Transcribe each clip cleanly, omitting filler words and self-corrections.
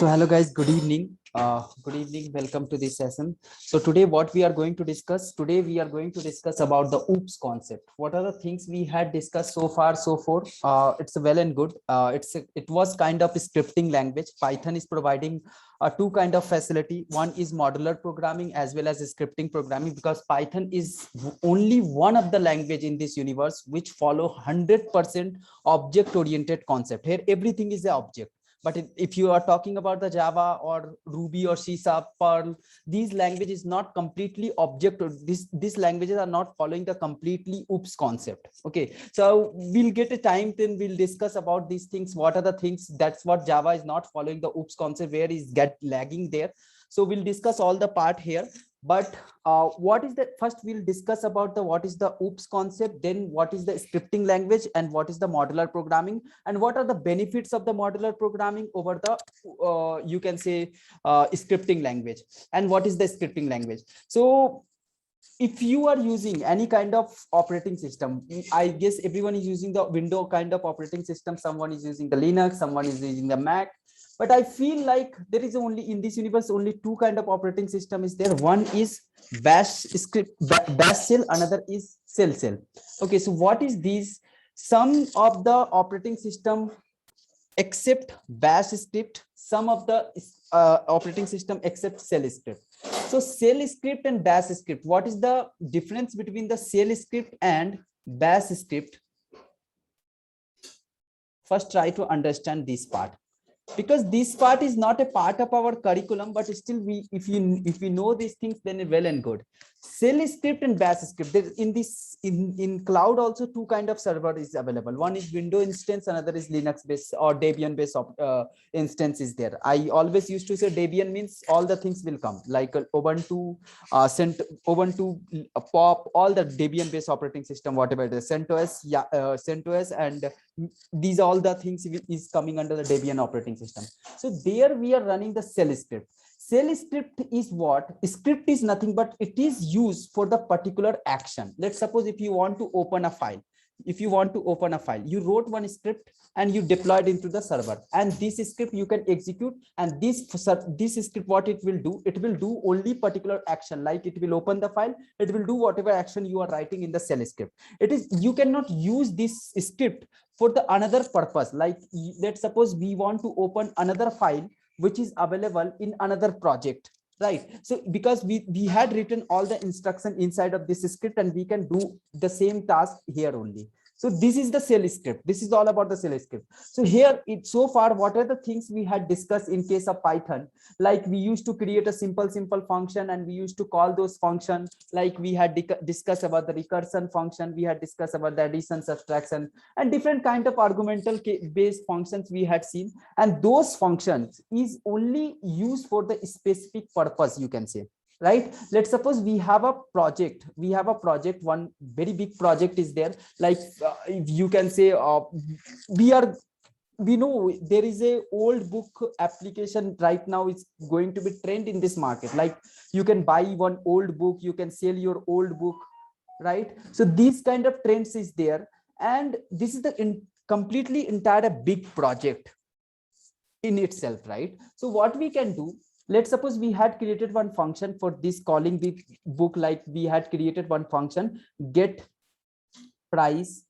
So hello guys, good evening. Good evening. Welcome to this session. So today, what we are going to discuss? Today we are going to discuss about the OOPS concept. What are the things we had discussed so far, so forth? It's well and good. It was kind of a scripting language. Python is providing two kind of facility. One is modular programming as well as scripting programming, because Python is only one of the language in this universe which follow 100% object oriented concept. Here everything is the object. But if you are talking about the Java or Ruby or C#, Perl, these languages not completely object, or these languages are not following the completely OOPS concept. Okay, so we'll get a time, then we'll discuss about these things. What are the things? That's what Java is not following the OOPS concept, where is get lagging there. So we'll discuss all the part here. But what is that? First we'll discuss about the what is the OOPS concept, then what is the scripting language, and what is the modular programming, and what are the benefits of the modular programming over the you can say scripting language, and what is the scripting language. So if you are using any kind of operating system, I guess everyone is using the Windows kind of operating system, someone is using the Linux, someone is using the Mac. But I feel like there is only in this universe only two kind of operating system is there. One is bash shell, another is shell. Okay, so what is these? Some of the operating system accept bash script, some of the operating system accept shell script. So shell script and bash script, what is the difference between the shell script and bash script? First try to understand this part, because this part is not a part of our curriculum, but still if we know these things, then well and good. Shell script and bash script, in cloud also two kind of server is available. One is Windows instance, another is Linux based or Debian based instance is there. I always used to say Debian means all the things will come, like Ubuntu, Ubuntu, Pop, all the Debian based operating system, whatever it is, CentOS, CentOS, and these all the things is coming under the Debian operating system. So there we are running the shell script. Shell script is what? Script is nothing but it is used for the particular action. Let's suppose if you want to open a file, you wrote one script and you deployed into the server, and this script you can execute, and this script, what it will do only particular action, like it will open the file, it will do whatever action you are writing in the shell script. It is, you cannot use this script for the another purpose. Like let's suppose we want to open another file which is available in another project, right? So because we had written all the instruction inside of this script, and we can do the same task here only. So this is the shell script. This is all about the shell script. So here, so far, what are the things we had discussed in case of Python? Like we used to create a simple function, and we used to call those functions. Like we had discussed about the recursion function. We had discussed about the addition, subtraction, and different kind of argumental based functions we had seen. And those functions is only used for the specific purpose, you can say. Right, let's suppose we have a project, one very big project is there, like you can say we know there is a old book application right now, it's going to be trend in this market. Like you can buy one old book, you can sell your old book, right? So these kind of trends is there, and this is the completely entire big project in itself, right? So what we can do, let's suppose we had created one function for this calling the book, like we had created one function, get price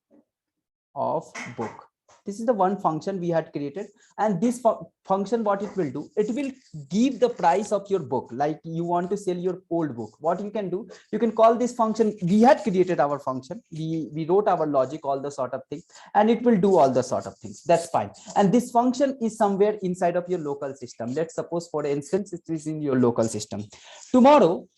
of book. This is the one function we had created, and this function, what it will do, it will give the price of your book. Like you want to sell your old book, what you can do, you can call this function. We had created our function, we wrote our logic, all the sort of things, and it will do all the sort of things. That's fine. And this function is somewhere inside of your local system. Let's suppose, for instance, it is in your local system. Tomorrow,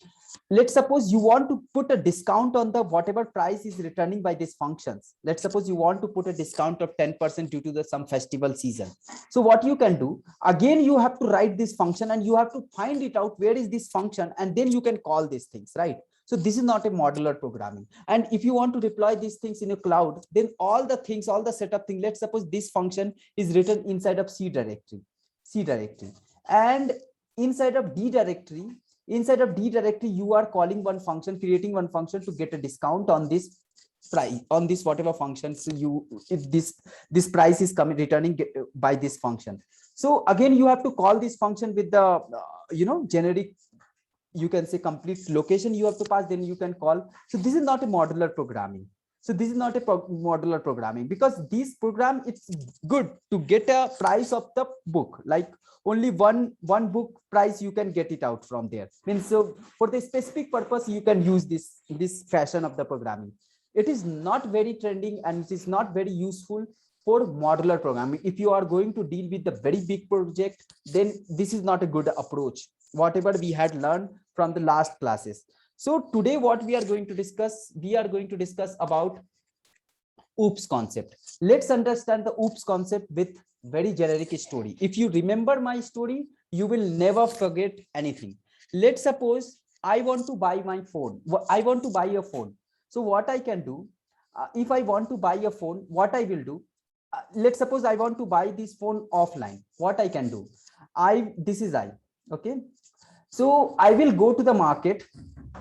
let's suppose you want to put a discount on the whatever price is returning by these functions. Let's suppose you want to put a discount of 10% due to the some festival season. So what you can do, again, you have to write this function, and you have to find it out where is this function, and then you can call these things, right? So this is not a modular programming. And if you want to deploy these things in a cloud, then all the things, all the setup thing, let's suppose this function is written inside of C directory, and inside of D directory, you are calling one function, creating one function to get a discount on this price, on this whatever function. So if this price is coming returning by this function. So again, you have to call this function with the generic, you can say complete location you have to pass, then you can call. So this is not a modular programming. So this is not a modular programming, because this program, it's good to get a price of the book, like only one book price you can get it out from there. Means so for the specific purpose you can use this fashion of the programming. It is not very trending and it is not very useful for modular programming. If you are going to deal with the very big project, then this is not a good approach, whatever we had learned from the last classes. So today what we are going to discuss about OOPS concept. Let's understand the OOPS concept with very generic story. If you remember my story, you will never forget anything. Let's suppose I want to buy my phone. I want to buy a phone. So what I can do, if I want to buy a phone, what I will do, let's suppose I want to buy this phone offline. What I can do, this is okay. So I will go to the market.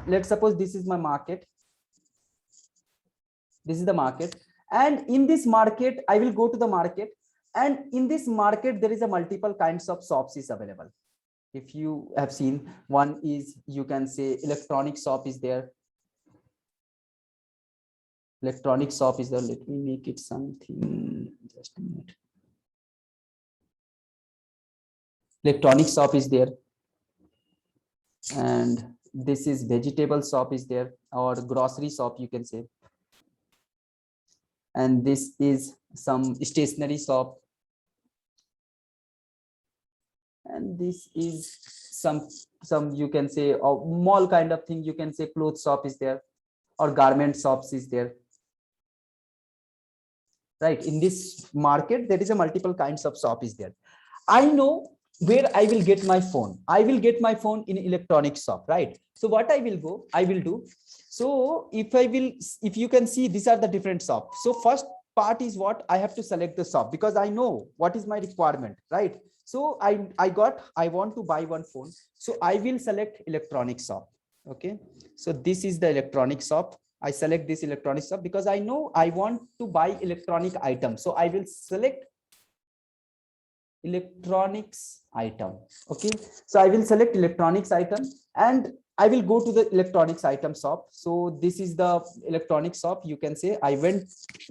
Let's suppose this is my market. This is the market. And in this market, I will go to the market. And in this market, there is a multiple kinds of shops is available. If you have seen, one is, you can say, electronic shop is there. Electronic shop is there. Let me make it something. Just a minute. Electronic shop is there. And this is vegetable shop is there, or grocery shop, you can say. And this is some stationery shop. And this is some you can say a mall kind of thing, you can say clothes shop is there, or garment shops is there. Right, in this market there is a multiple kinds of shop is there. I know where I will get my phone. I will get my phone in electronic shop, right? So what I will do, so if you can see, these are the different shops. So first part is what I have to select the shop, because I know what is my requirement, right? So I want to buy one phone. So I will select electronic shop. Okay, so this is the electronic shop. I select this electronic shop because I know I want to buy electronic item. So I will select electronics item. Okay, so I will select electronics item and I will go to the electronics item shop. So this is the electronic shop, you can say. I went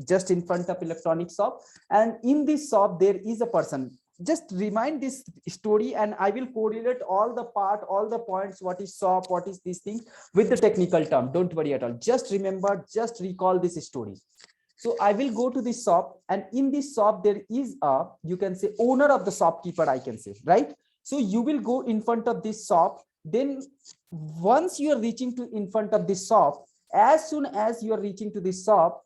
just in front of electronic shop, and in this shop there is a person. Just remind this story and I will correlate all the points, what is shop, what is this thing, with the technical term. Don't worry at all. Just remember, just recall this story. So I will go to this shop, and in this shop there is a, you can say, owner of the shopkeeper, I can say, right? So you will go in front of this shop. Then once you are reaching to in front of this shop, as soon as you are reaching to this shop,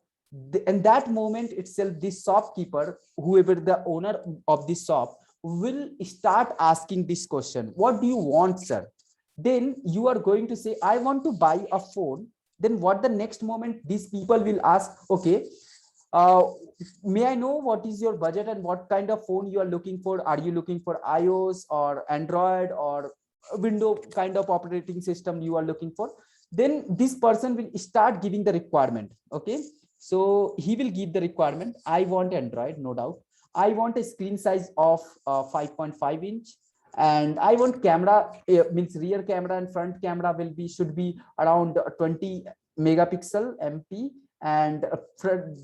in that moment itself, this shopkeeper, whoever the owner of this shop, will start asking this question: what do you want, sir? Then you are going to say, I want to buy a phone. Then what the next moment these people will ask, okay, may I know what is your budget and what kind of phone you are looking for? Are you looking for iOS or Android or Window kind of operating system you are looking for? Then this person will start giving the requirement. Okay, so he will give the requirement. I want Android, no doubt. I want a screen size of 5.5 inch, and I want camera, means rear camera and front camera should be around 20 megapixel MP, and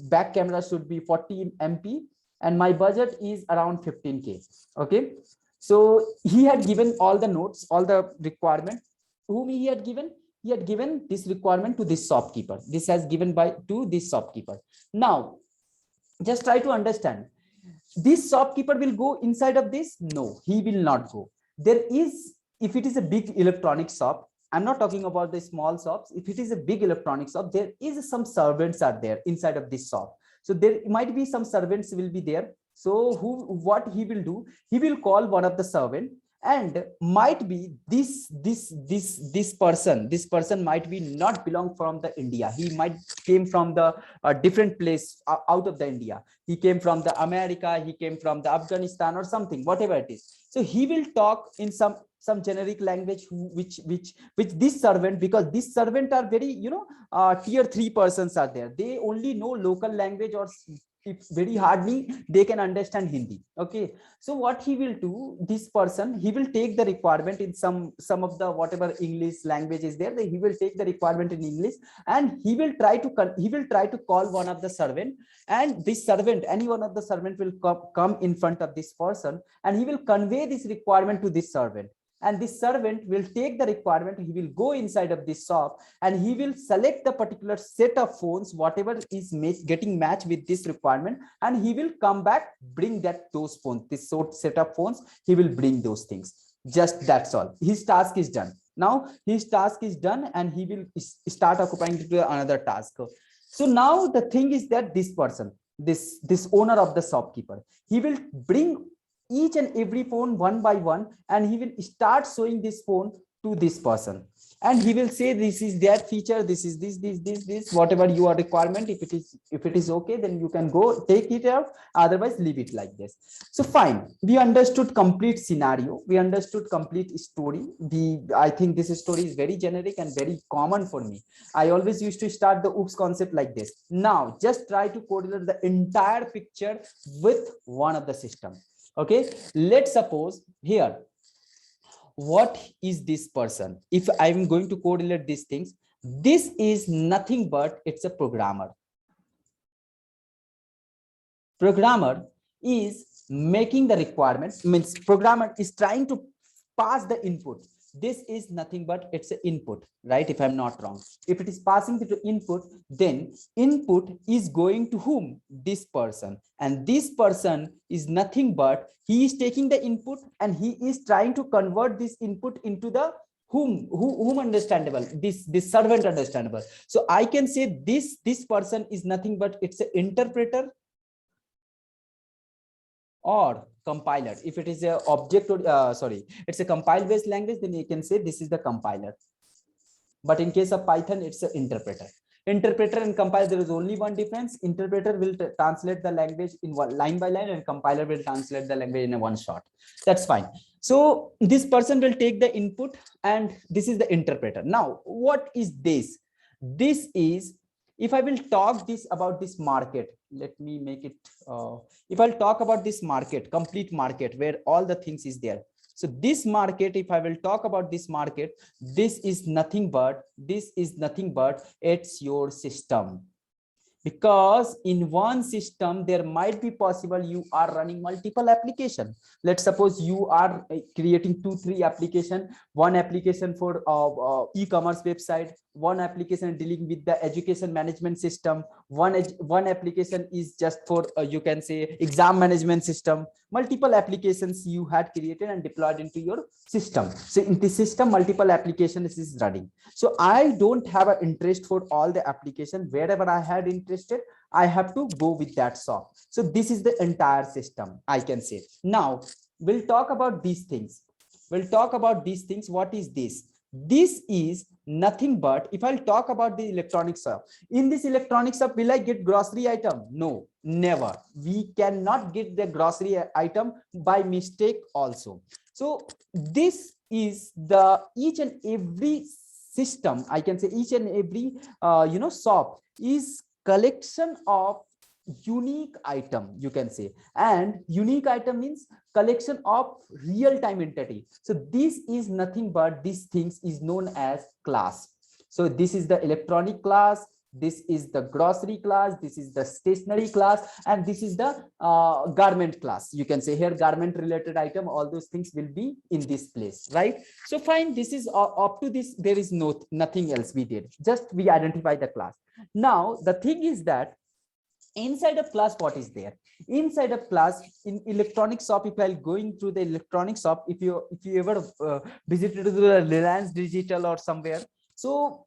back camera should be 40 MP, and my budget is around 15K. Okay, so he had given all the notes, all the requirement. Whom he had given? He had given this requirement to this shopkeeper. This has given to this shopkeeper. Now just try to understand, this shopkeeper will go inside of this? No, he will not go. There is, if it is a big electronic shop, I'm not talking about the small shops. If it is a big electronic shop, there is some servants are there inside of this shop. So there might be some servants will be there. So what he will do, he will call one of the servant, and might be this person might be not belong from the India. He might came from the different place out of the India. He came from the America, he came from the Afghanistan or something, whatever it is. So he will talk in some generic language which this servant, because this servant are very tier 3 persons are there. They only know local language or if very hardly they can understand Hindi. Okay, so what he will do, this person, he will take the requirement in some of the whatever English language is there, he will take the requirement in English, and he will try to call one of the servant, and this servant, any one of the servant will come in front of this person, and he will convey this requirement to this servant, and this servant will take the requirement, he will go inside of this shop, and he will select the particular set of phones whatever is getting matched with this requirement, and he will come back, bring those phones, this sort set of phones, he will bring those things. Just that's all, his task is done. Now his task is done, and he will start occupying to another task. So now the thing is that this person, this owner of the shopkeeper, he will bring each and every phone one by one, and he will start showing this phone to this person, and he will say this is that feature, this is this whatever your requirement, if it is okay, then you can go take it out, otherwise leave it like this. So fine, we understood complete scenario, we understood complete story. I think this story is very generic and very common for me. I always used to start the OOPS concept like this. Now just try to correlate the entire picture with one of the system. Okay, let's suppose here, what is this person? If I'm going to correlate these things, this is nothing but it's a programmer. Programmer is making the requirements, means programmer is trying to pass the input. This is nothing but it's an input, right? If I'm not wrong, if it is passing to input, then input is going to whom? This person, and this person is nothing but he is taking the input, and he is trying to convert this input into the whom understandable, this servant understandable. So I can say this person is nothing but it's an interpreter or compiler. If it is a object or it's a compile based language, then you can say this is the compiler. But in case of Python, it's an interpreter. Interpreter and compiler, there is only one difference. Interpreter will translate the language in one line by line, and compiler will translate the language in a one shot. That's fine. So this person will take the input, and this is the interpreter. Now what is this? This is, if I will talk this about this market, let me make it, if I'll talk about this market, complete market where all the things is there. So this market, if I will talk about this market, this is nothing but it's your system. Because in one system, there might be possible you are running multiple applications. Let's suppose you are creating 2-3 application, one application for e-commerce website, one application dealing with the education management system, one application is just for you can say exam management system. Multiple applications you had created and deployed into your system. So in this system, multiple applications is running. So I don't have an interest for all the application. Wherever I had interested, I have to go with that shop. So this is the entire system, I can say. Now we'll talk about these things. What is this? This is nothing but, if I'll talk about the electronic shop, in this electronic shop, will I get grocery item? No, never. We cannot get the grocery item by mistake also. So this is the each and every system, I can say each and every shop is collection of unique item, you can say, and unique item means collection of real-time entity. So this is nothing but these things is known as class. So this is the electronic class, this is the grocery class, this is the stationery class, and this is the garment class. You can say here garment related item, all those things will be in this place, right? So fine, this is up to this, there is nothing else we did, just we identify the class. Now the thing is that inside of class, what is there? Inside of class, in electronic shop, if I'm going through the electronic shop, if you ever visited the Reliance Digital or somewhere, so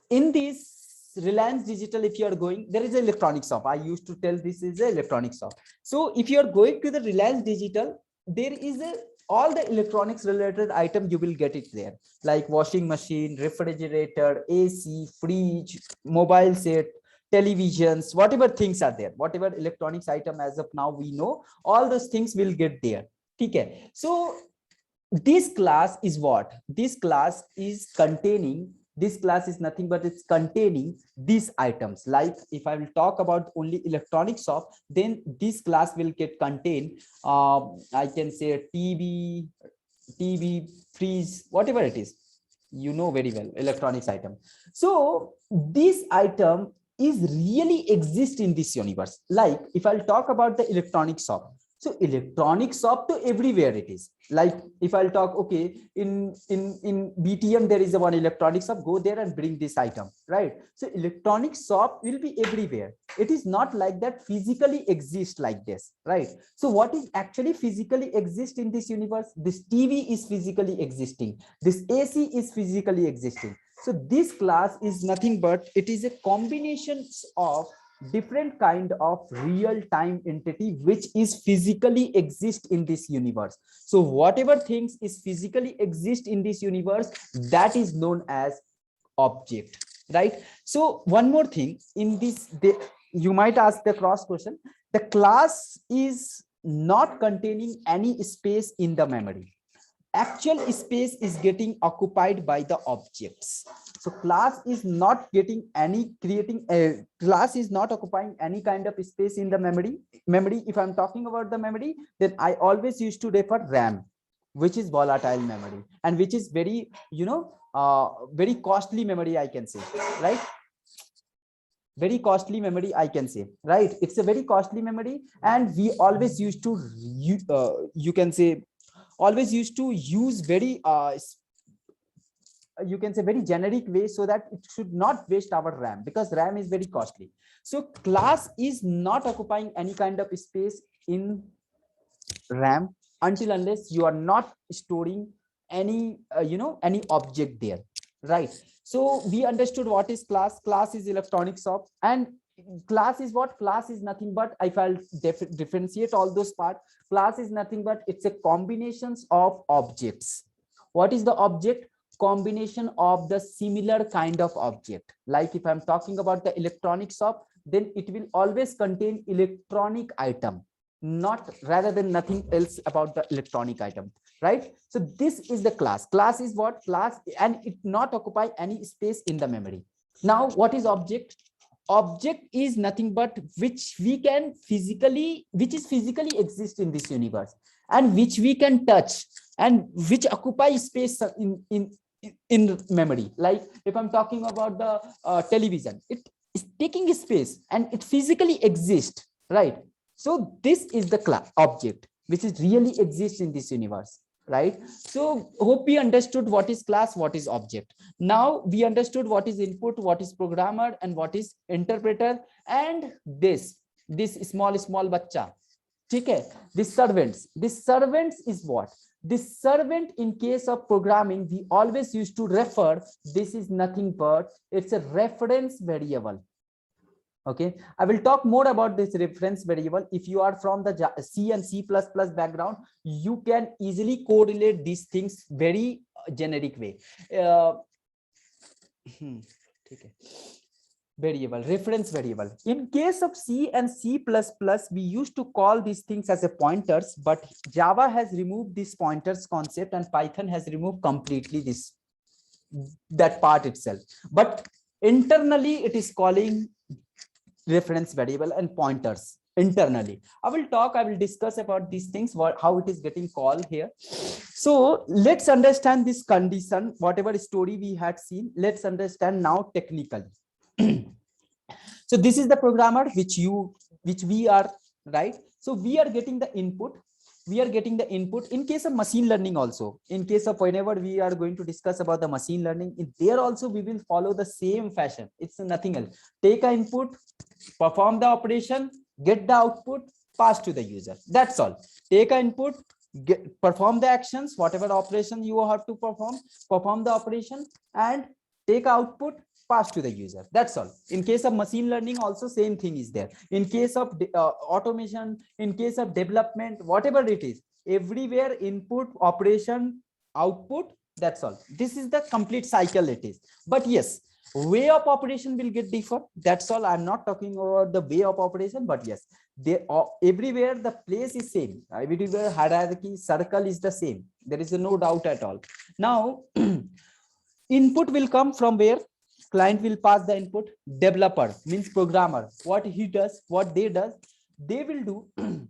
in this Reliance Digital, if you are going, there is an electronic shop. I used to tell this is an electronic shop. So if you are going to the Reliance Digital, there is all the electronics related item you will get it there, like washing machine, refrigerator, AC, fridge, mobile set, televisions, whatever things are there, whatever electronics item as of now we know, all those things will get there. Okay, so this class is what? This class is containing This class is nothing but it's containing these items. Like if I will talk about only electronic shop, then this class will get contain I can say a TV, fridge, whatever it is, you know very well, electronics item. So this item is really exist in this universe. Like if I'll talk about the electronic shop, so electronic shop to everywhere it is. Like if I'll talk, okay, in BTM there is a one electronic shop, go there and bring this item, right? So electronic shop will be everywhere. It is not like that physically exist like this, right? So what is actually physically exist in this universe? This TV is physically existing, this AC is physically existing. So this class is nothing but it is a combination of different kind of real-time entity which is physically exist in this universe. So whatever things is physically exist in this universe, that is known as object, right? So one more thing in this, you might ask the cross question, the class is not containing any space in the memory. Actual space is getting occupied by the objects. So class is not getting any creating a class is not occupying any kind of space in the memory. If I'm talking about the memory, then I always used to refer RAM, which is volatile memory and which is very, very costly memory, I can say, right? Very costly memory, I can say, right? It's a very costly memory, and we always used to you can say always used to use very you can say very generic way, so that it should not waste our RAM, because RAM is very costly. So class is not occupying any kind of space in RAM until unless you are not storing any any object there, right? So we understood what is class. Class is electronic shop, and class is what? Class is nothing but, if I'll differentiate all those parts, class is nothing but it's a combinations of objects. What is the object? Combination of the similar kind of object. Like if I'm talking about the electronic shop, then it will always contain electronic item, not rather than nothing else about the electronic item, right? So this is the class. Class is what? Class, and it not occupy any space in the memory. Now what is object? Object is nothing but which we can physically, which is physically exist in this universe, and which we can touch, and which occupy space in memory. Like if I'm talking about the television, it is taking space and it physically exists, right? So this is the class object which is really exists in this universe, right? So hope we understood what is class, what is object. Now we understood what is input, what is programmer, and what is interpreter. And this small bacha, okay, this servants is what? This servant, in case of programming, we always used to refer, this is nothing but it's a reference variable. Okay, I will talk more about this reference variable. If you are from the C and C++ background, you can easily correlate these things very generic way. Okay. Variable, reference variable. In case of C and C++, we used to call these things as a pointers, but Java has removed this pointers concept, and Python has removed completely that part itself. But internally, it is calling reference variable and pointers internally. I will discuss about these things, how it is getting called here. So let's understand this condition, whatever story we had seen, let's understand now technically. So this is the programmer which we are, right? So we are getting the input. In case of machine learning also, in case of whenever we are going to discuss about the machine learning, in there also we will follow the same fashion. It's nothing else. Take an input, perform the operation, get the output, pass to the user. That's all. Take an input, perform the actions, whatever operation you have to perform the operation, and take output, pass to the user. That's all. In case of machine learning also, same thing is there. In case of automation, in case of development, whatever it is, everywhere input, operation, output, that's all. This is the complete cycle it is. But yes, way of operation will get different. That's all. I'm not talking about the way of operation, but yes, they everywhere the place is same. Everywhere hierarchy circle is the same. There is no doubt at all. Now input will come from where? Client will pass the input. Developer means programmer. What he does, what they does, they will do.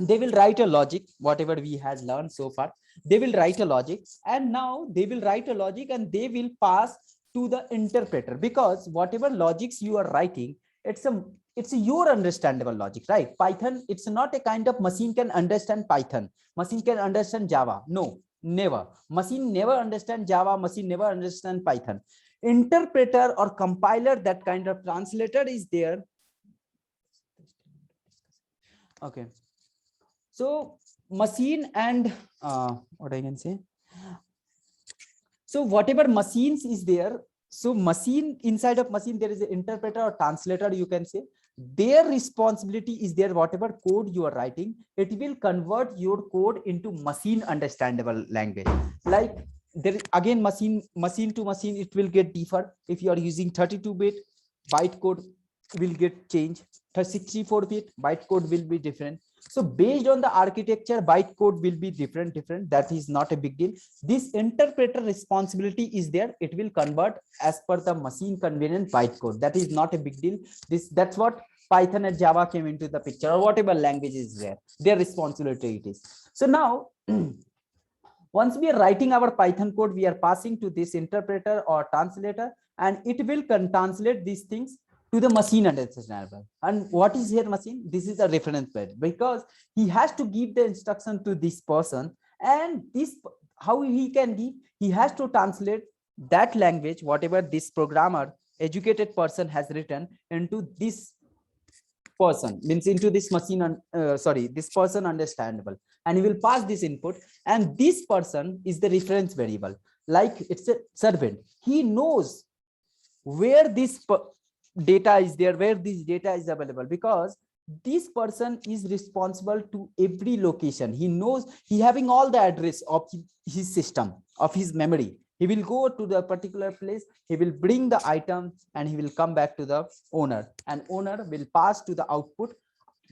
They will write a logic, whatever we had learned so far. They will write a logic, and now they will write a logic and they will pass to the interpreter, because whatever logics you are writing, it's your understandable logic, right? Python, it's not a kind of machine can understand Python, machine can understand Java. No, never. Machine never understand Java, machine never understand Python. Interpreter or compiler, that kind of translator is there. Okay. So machine and what I can say. So whatever machines is there, so machine, inside of machine there is an interpreter or translator, you can say. Their responsibility is there, whatever code you are writing, it will convert your code into machine understandable language. Like there is, again, machine to machine, it will get differ. If you are using 32-bit, byte code will get changed. 64-bit byte code will be different. So based on the architecture, byte code will be different. That is not a big deal. This interpreter responsibility is there. It will convert as per the machine convenient byte code. That is not a big deal. That's what Python and Java came into the picture, or whatever language is there. Their responsibility it is. So now, once we are writing our Python code, we are passing to this interpreter or translator, and it will translate these things to the machine understandable. And what is here machine? This is a reference page, because he has to give the instruction to this person, and this, how he can give, he has to translate that language, whatever this programmer, educated person has written, into this person, means into this machine, this person understandable, and he will pass this input, and this person is the reference variable. Like it's a servant, he knows where this data is there, where this data is available, because this person is responsible to every location. He knows, he having all the address of his system, of his memory. He will go to the particular place, he will bring the item, and he will come back to the owner, and owner will pass to the output.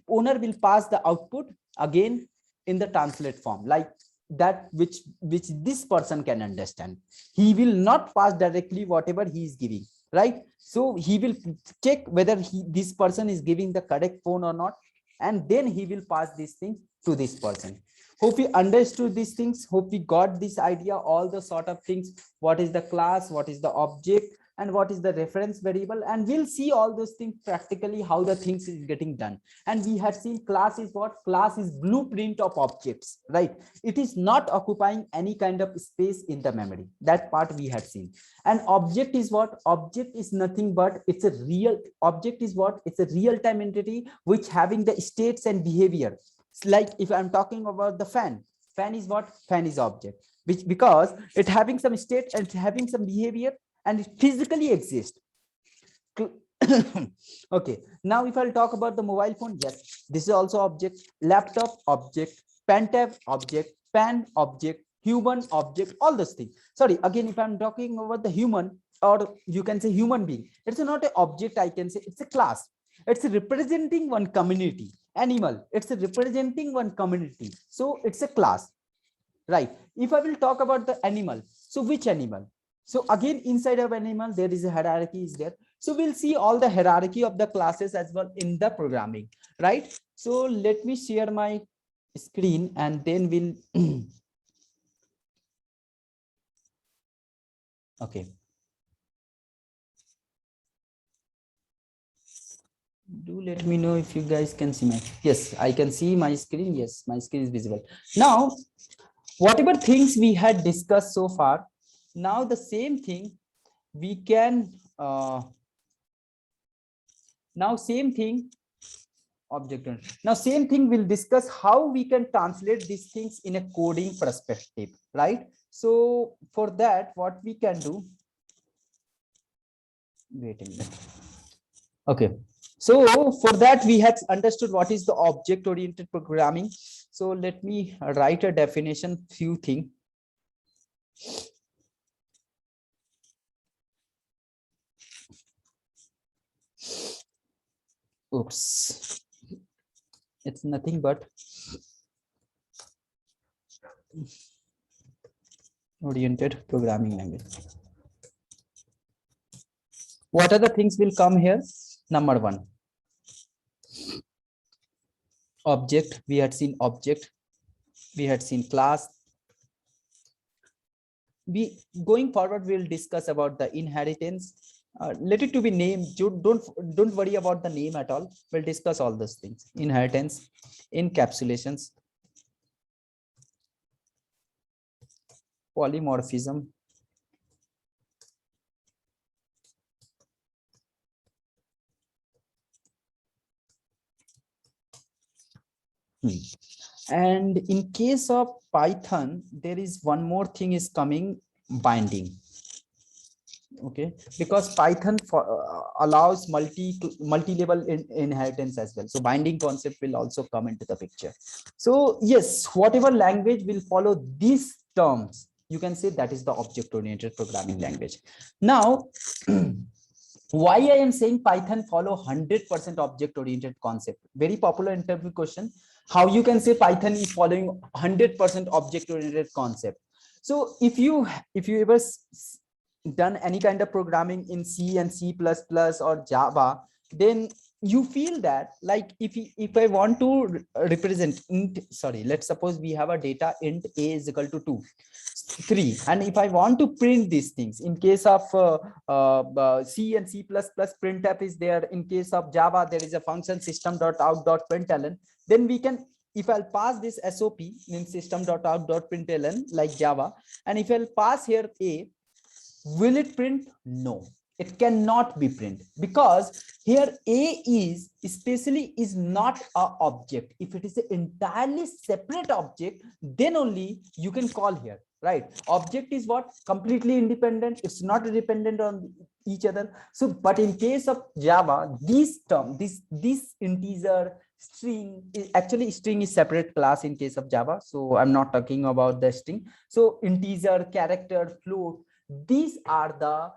Owner will pass the output again in the translate form, like that which this person can understand. He will not pass directly whatever he is giving, right? So he will check whether this person is giving the correct phone or not, and then he will pass these things to this person. Hope we understood these things. Hope we got this idea, all the sort of things. What is the class, what is the object, and what is the reference variable, and we'll see all those things practically, how the things is getting done. And we had seen class is what? Class is blueprint of objects, right? It is not occupying any kind of space in the memory. That part we had seen. And object is what? Object is nothing but it's a real object is what? It's a real-time entity which having the states and behavior. It's like if I'm talking about the fan is what? Fan is object, which because it having some state and having some behavior, and it physically exists. Okay, now if I'll talk about the mobile phone, yes, this is also object. Laptop object, pen tab object, pen object, human object, all those things. Sorry, again, if I'm talking about the human, or you can say human being, it's not an object, I can say it's a class. It's representing one community. Animal, it's representing one community, so it's a class, right? If I will talk about the animal, so which animal? So again, inside of animal, there is a hierarchy is there. So we'll see all the hierarchy of the classes as well in the programming, right? So let me share my screen, and then we'll okay. Do let me know if you guys can see my, yes, I can see my screen. Yes, my screen is visible. Now, whatever things we had discussed so far, now the same thing we can now same thing object. Now same thing we'll discuss how we can translate these things in a coding perspective, right? So for that, what we can do, wait a minute. Okay, so for that we had understood what is the object oriented programming. So let me write a definition, few things. Oops, it's nothing but oriented programming language. What are the things will come here? Number one, object. We had seen object, we had seen class. We going forward, we'll discuss about the inheritance. Let it to be named. Don't worry about the name at all. We'll discuss all those things. Inheritance, encapsulations, polymorphism, and in case of Python, there is one more thing is coming, binding. Okay, because Python allows multi-level inheritance as well, so binding concept will also come into the picture. So yes, whatever language will follow these terms, you can say that is the object-oriented programming language. Now why I am saying Python follow 100% object-oriented concept? Very popular interview question. How you can say Python is following 100% object-oriented concept? So if you ever done any kind of programming in C and C++ or Java, then you feel that, like, if I want to represent int, sorry, let's suppose we have a data int a is equal to 2, 3, and if I want to print these things, in case of C and C++, printf is there. In case of Java, there is a function system.out.println. Then we can, if I'll pass this SOP in system.out.println like Java, and if I'll pass here a, will it print? No, it cannot be print, because here a is especially is not a object. If it is an entirely separate object, then only you can call here, right? Object is what? Completely independent. It's not dependent on each other. So but in case of Java, this term, this integer, string is actually, string is separate class in case of Java, so I'm not talking about the string. So integer, character, float, these are the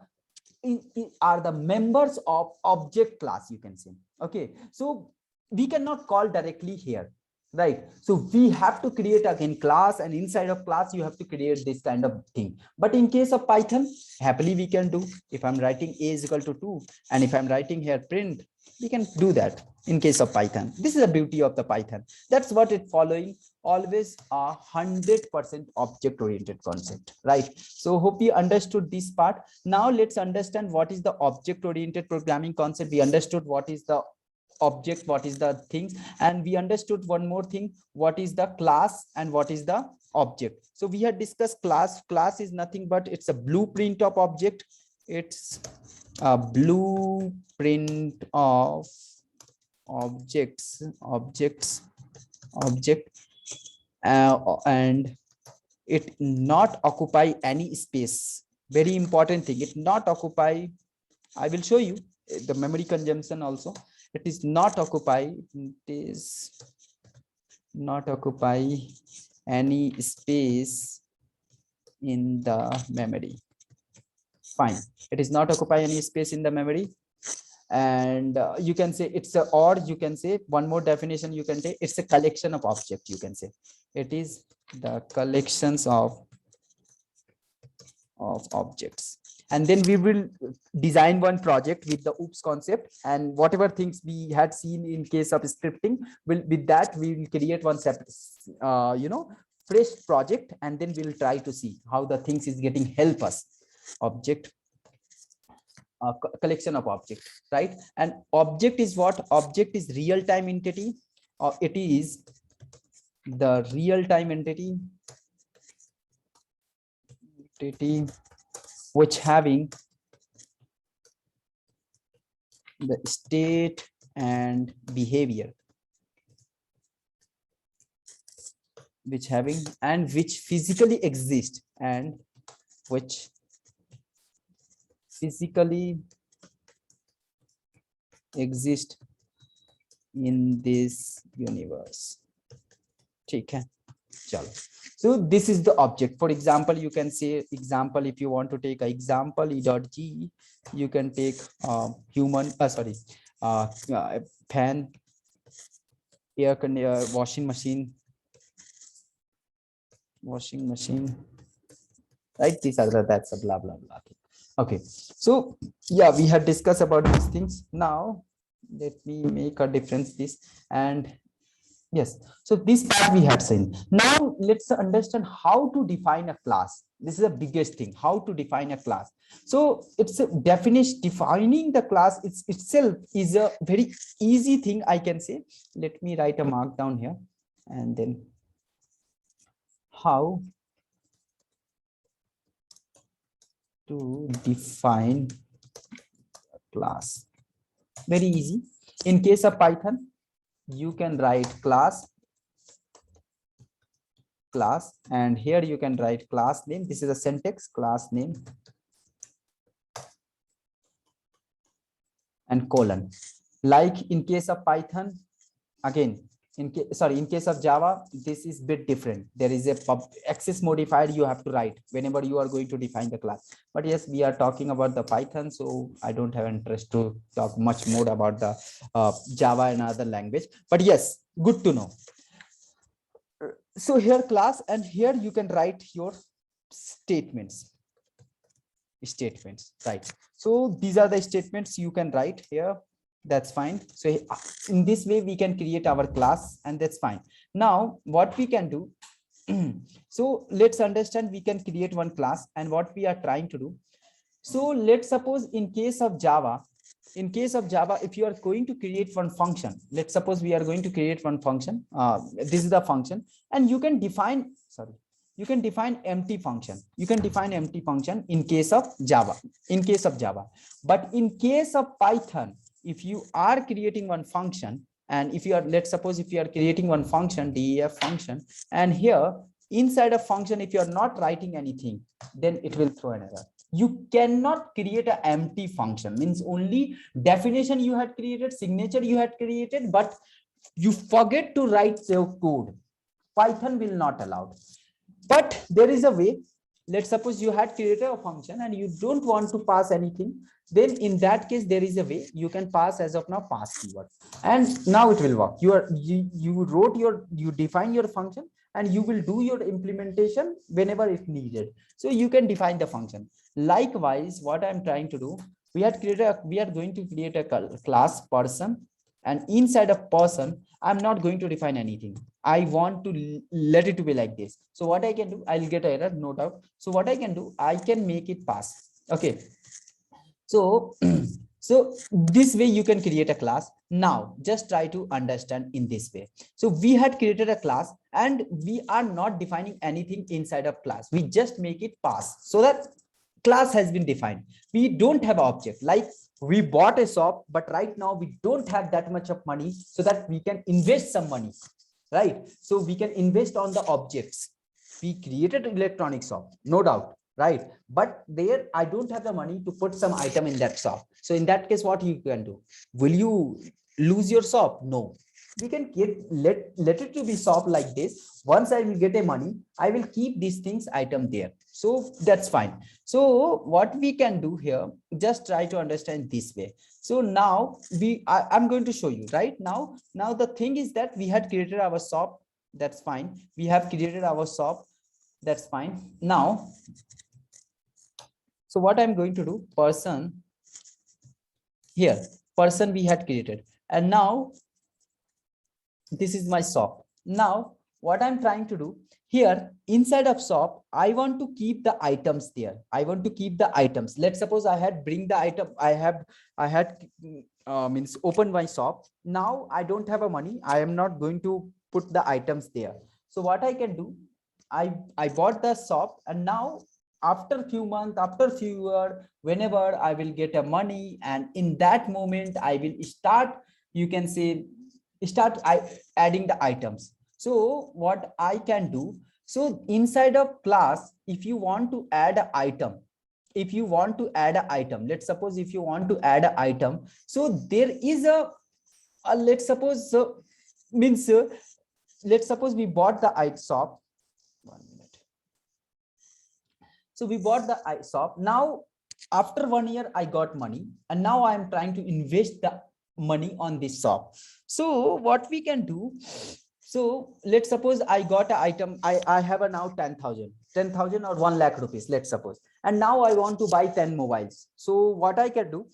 members of object class, you can say. Okay, so we cannot call directly here, right? So we have to create again class, and inside of class you have to create this kind of thing. But in case of Python, happily we can do, if I'm writing a is equal to 2, and if I'm writing here print, we can do that in case of Python. This is the beauty of the Python. That's what it following, always a 100% object oriented concept, right? So hope you understood this part. Now let's understand what is the object oriented programming concept. We understood what is the object, what is the things, and we understood one more thing, what is the class and what is the object. So we had discussed class. Class is nothing but it's a blueprint of object. It's a blueprint of object, and it not occupy any space. Very important thing, it not occupy, I will show you the memory consumption also. It is not occupy, it is not occupy any space in the memory. Fine, it is not occupy any space in the memory. And you can say it's a, or you can say one more definition, you can say it's a collection of object. You can say it is the collections of objects. And then we will design one project with the OOPS concept, and whatever things we had seen in case of scripting, will with that we will create one separate fresh project, and then we'll try to see how the things is getting help us. Object, collection of object, right? And object is what? Object is real-time entity, or it is the real-time entity which having the state and behavior, which having and which physically exist, and which physically exist in this universe. Okay. So this is the object. For example, you can say example, if you want to take an example, e.g, you can take human, fan, air conditioner, washing machine, right? These are that's a blah blah blah. Okay, so yeah, we had discussed about these things. Now let me make a difference this, and yes, so this part we had seen. Now let's understand how to define a class. This is the biggest thing, how to define a class. So it's a definition. Defining the class itself is a very easy thing, I can say. Let me write a mark down here, and then how to define a class. Very easy. In case of Python, you can write class, and here you can write class name. This is a syntax, class name and colon. Like in case of Python, again, in case of Java, this is bit different. There is a access modifier you have to write whenever you are going to define the class. But yes, we are talking about the Python, so I don't have interest to talk much more about the Java and other language. But yes, good to know. So here class, and here you can write your statements, right? So these are the statements you can write here. That's fine. So in this way we can create our class, and that's fine. Now what we can do, so let's understand, we can create one class, and what we are trying to do. So let's suppose in case of Java, if you are going to create one function, let's suppose we are going to create one function. This is the function, and you can define, you can define empty function. You can define empty function in case of Java, but in case of Python, if you are creating one function, and if you are, let's suppose if you are creating one function, def function, and here inside a function, if you are not writing anything, then it will throw an error. You cannot create an empty function, means only definition you had created, signature you had created, but you forget to write your code. Python will not allow. But there is a way. Let's suppose you had created a function and you don't want to pass anything. Then in that case, there is a way you can pass, as of now, pass keyword, and now it will work. You define your function, and you will do your implementation whenever it's needed. So you can define the function. Likewise, what I'm trying to do, we are going to create a class person, and inside a person, I'm not going to define anything. I want to let it to be like this. So what I can do, I'll get an error, no doubt. So what I can do, I can make it pass. Okay. So, so this way you can create a class. Now just try to understand in this way. So we had created a class, and we are not defining anything inside of class. We just make it pass, so that class has been defined. We don't have object. Like we bought a shop, but right now we don't have that much of money so that we can invest some money, right? So we can invest on the objects. We created an electronic shop, no doubt, right? But there I don't have the money to put some item in that shop. So in that case, what you can do? Will you lose your shop? No. We can let it to be shop like this. Once I will get a money, I will keep these things item there. So that's fine. So what we can do here, just try to understand this way. So now I'm going to show you right now. Now the thing is that we had created our shop. That's fine. We have created our shop. That's fine. Now, so what I'm going to do, person here, person we had created, and now this is my shop. Now what I'm trying to do here, inside of shop, I want to keep the items there. I want to keep the items. Let's suppose I had bring the item. I had means open my shop. Now I don't have a money. I am not going to put the items there. So what I can do, I bought the shop, and now after few months, after few years, whenever I will get a money, and in that moment I will start, you can say, adding the items. So what I can do, so inside of class, if you want to add an item, let's suppose if you want to add an item, so there is a let's suppose let's suppose we bought the shop. 1 minute. So we bought the shop. Now after 1 year I got money, and now I am trying to invest the money on this shop. So what we can do, So let's suppose I got an item, I have a now 10,000 or 1 lakh rupees, let's suppose, and now I want to buy 10 mobiles. So what I can do,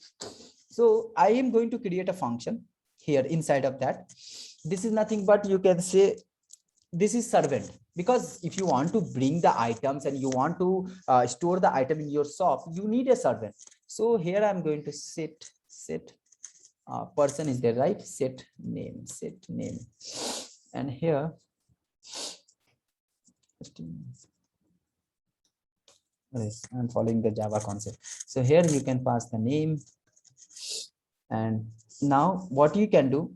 so I am going to create a function here inside of that. This is nothing but, you can say, this is servant, because if you want to bring the items and you want to store the item in your shop, you need a servant. So here I'm going to set person is there, right? Set name, and here I'm following the Java concept. So here you can pass the name, and now what you can do,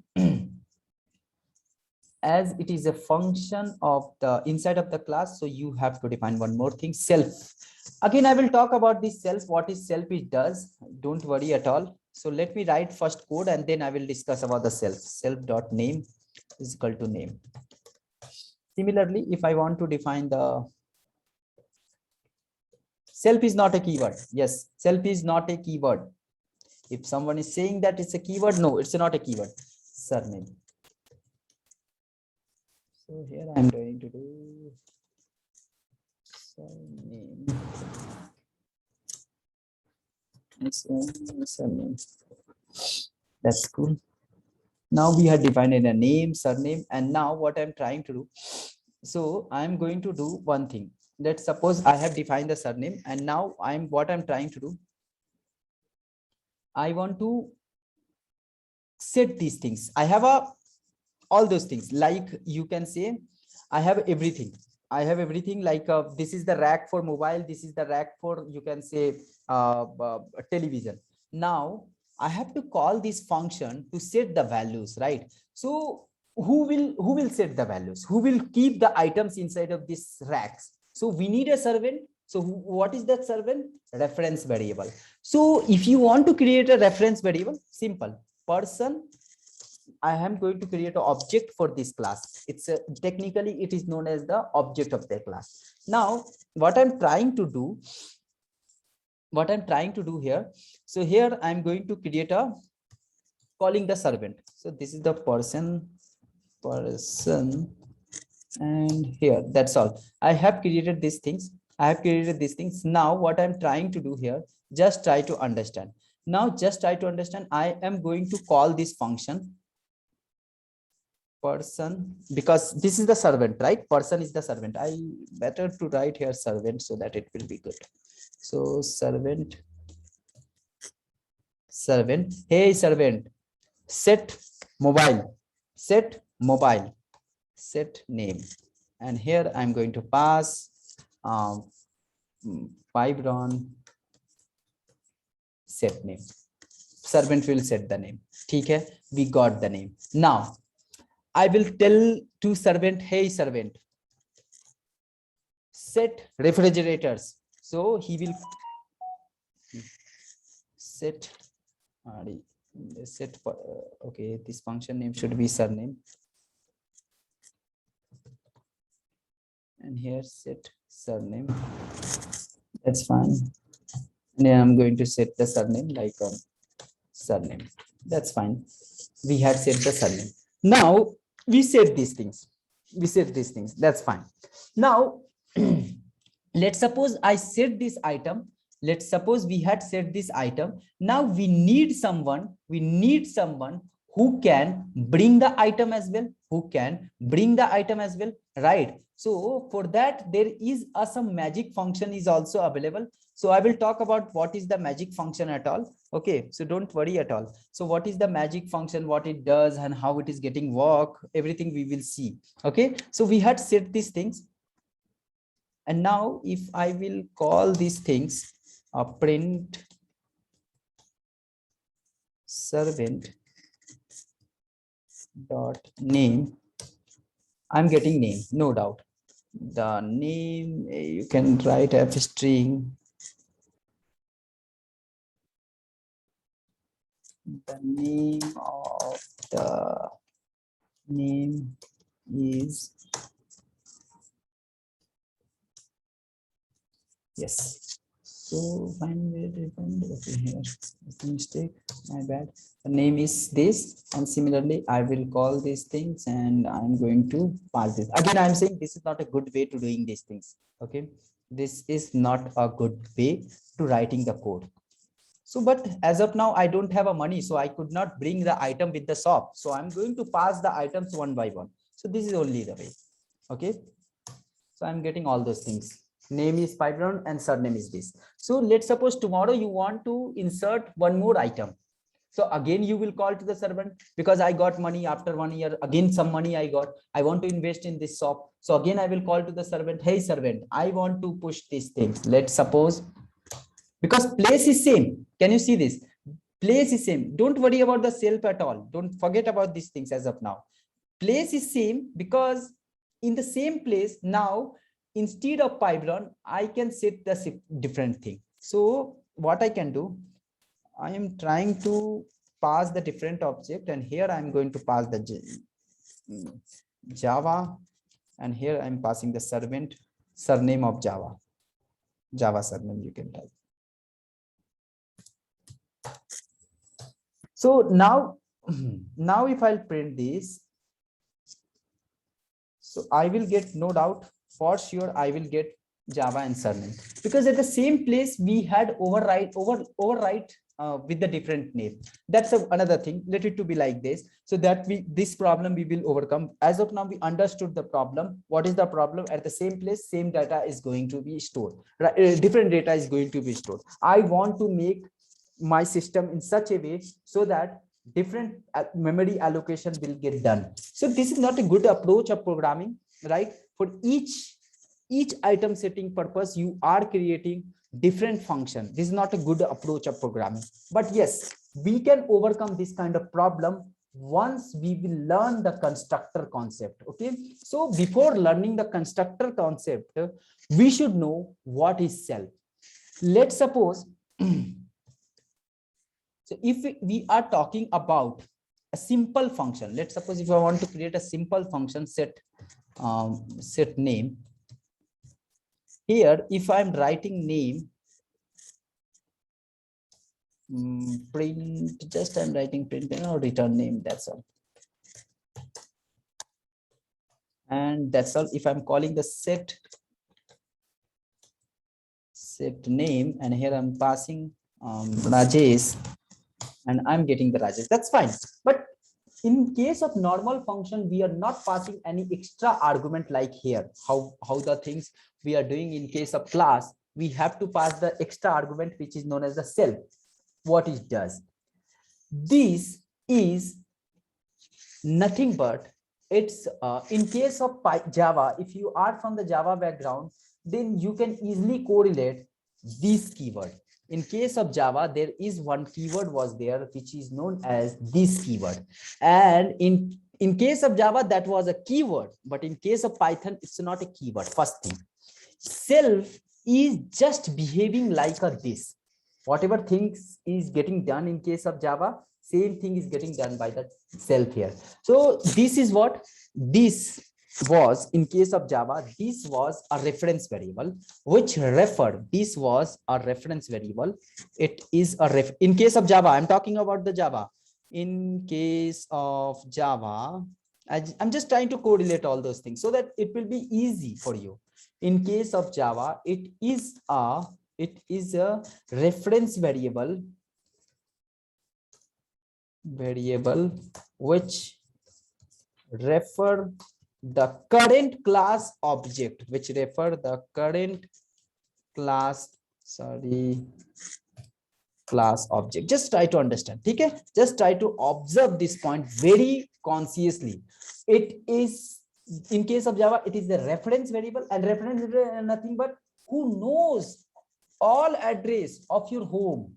as it is a function of the inside of the class, so you have to define one more thing, self. Again, I will talk about this self, what is self it does, don't worry at all. So let me write first code and then I will discuss about the self dot name is equal to name. Similarly, if I want to define the self is not a keyword. Yes, self is not a keyword. If someone is saying that it's a keyword, no, it's not a keyword. Surname. So here I'm going to do surname. Surname. That's cool. Now we have defined a name, surname, and now what I'm trying to do. So I'm going to do one thing. Let's suppose I have defined the surname, and now what I'm trying to do. I want to set these things. I have all those things, like you can say, I have everything. I have everything, like this is the rack for mobile. This is the rack for, you can say, television. Now I have to call this function to set the values, right? So who will set the values? Who will keep the items inside of these racks? So we need a servant. So what is that servant? Reference variable. So if you want to create a reference variable, simple, person, I am going to create an object for this class. It's technically it is known as the object of the class. Now what I'm trying to do here, so here I'm going to create a calling the servant. So this is the person, and here, that's all. I have created these things. Now what I'm trying to do here, just try to understand. I am going to call this function person, because this is the servant, right? Person is the servant. I better to write here servant so that it will be good. So servant, hey servant, set mobile, set name, and here I'm going to pass Vibron set name. Servant will set the name. Okay, we got the name. Now I will tell to servant, hey servant, set refrigerators. So he will set okay, this function name should be surname, and here set surname. That's fine. And then I'm going to set the surname like surname. That's fine. We had set the surname. Now we set these things. That's fine. Now let's suppose I set this item. Let's suppose we had set this item. Now we need someone who can bring the item as well, right? So for that, there is some magic function is also available. So I will talk about what is the magic function at all. Okay, so don't worry at all. So what is the magic function, what it does, and how it is getting work, everything we will see. Okay, so we had set these things. And now if I will call these things, print servant dot name, I'm getting name, no doubt. The name, you can write f string. The name of the name is, yes, So find where it happened. Okay, here it's a mistake, my bad. The name is this, and similarly I will call these things and I'm going to pass this. Again, I'm saying this is not a good way to doing these things. Okay, this is not a good way to writing the code. So but as of now I don't have a money, so I could not bring the item with the shop, so I'm going to pass the items one by one. So this is only the way. Okay, so I'm getting all those things. Name is Python and surname is this. So let's suppose tomorrow you want to insert one more item. So again you will call to the servant, because I got money after 1 year, again some money I got, I want to invest in this shop. So again I will call to the servant, hey servant, I want to push these things. Let's suppose, because place is same, can you see this? Place is same, don't worry about the self at all, don't forget about these things as of now. Place is same because in the same place now, instead of Python I can set the different thing. So what I can do, I am trying to pass the different object, and here I'm going to pass the Java, and here I'm passing the servant surname of Java surname you can type. So now if I'll print this, so I will get, no doubt, for sure I will get Java and surname, because at the same place we had overwrite with the different name. That's another thing. Let it to be like this, so that this problem we will overcome. As of now we understood the problem. What is the problem? At the same place same data is going to be stored, right? Different data is going to be stored. I want to make my system in such a way so that different memory allocation will get done. So this is not a good approach of programming, right? For each item setting purpose you are creating different function. This is not a good approach of programming, but yes, we can overcome this kind of problem once we will learn the constructor concept. Okay, so before learning the constructor concept, we should know what is self. Let's suppose so if we are talking about a simple function, let's suppose if I want to create a simple function, set name. Here, if I'm writing name, print, just I'm writing print or return name, that's all. And that's all. If I'm calling the set name, and here I'm passing Rajesh, and I'm getting the Rajesh, that's fine. But in case of normal function, we are not passing any extra argument like here. How the things we are doing in case of class, we have to pass the extra argument which is known as the self. What it does, this is nothing but it's in case of Java, if you are from the Java background, then you can easily correlate this keyword. In case of Java, there is one keyword was there which is known as this keyword, and in case of Java that was a keyword, but in case of Python it's not a keyword. First thing, self is just behaving like a this. Whatever things is getting done in case of Java, same thing is getting done by the self here. So this is what this was in case of Java. This was a reference variable which referred, this was a reference variable. It is a in case of Java, I'm talking about the Java. In case of Java, I'm just trying to correlate all those things so that it will be easy for you. In case of Java, it is a reference variable which refer the current class object, which refer the current class, class object. Just try to understand. Okay, just try to observe this point very consciously. It is, in case of Java, it is the reference variable, and reference is nothing but who knows all address of your home.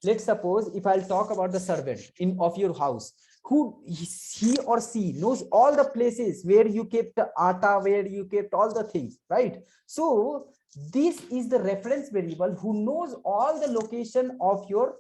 Let's suppose if I'll talk about the servant of your house, who he or she knows all the places where you kept the atta, where you kept all the things, right? So this is the reference variable who knows all the location of your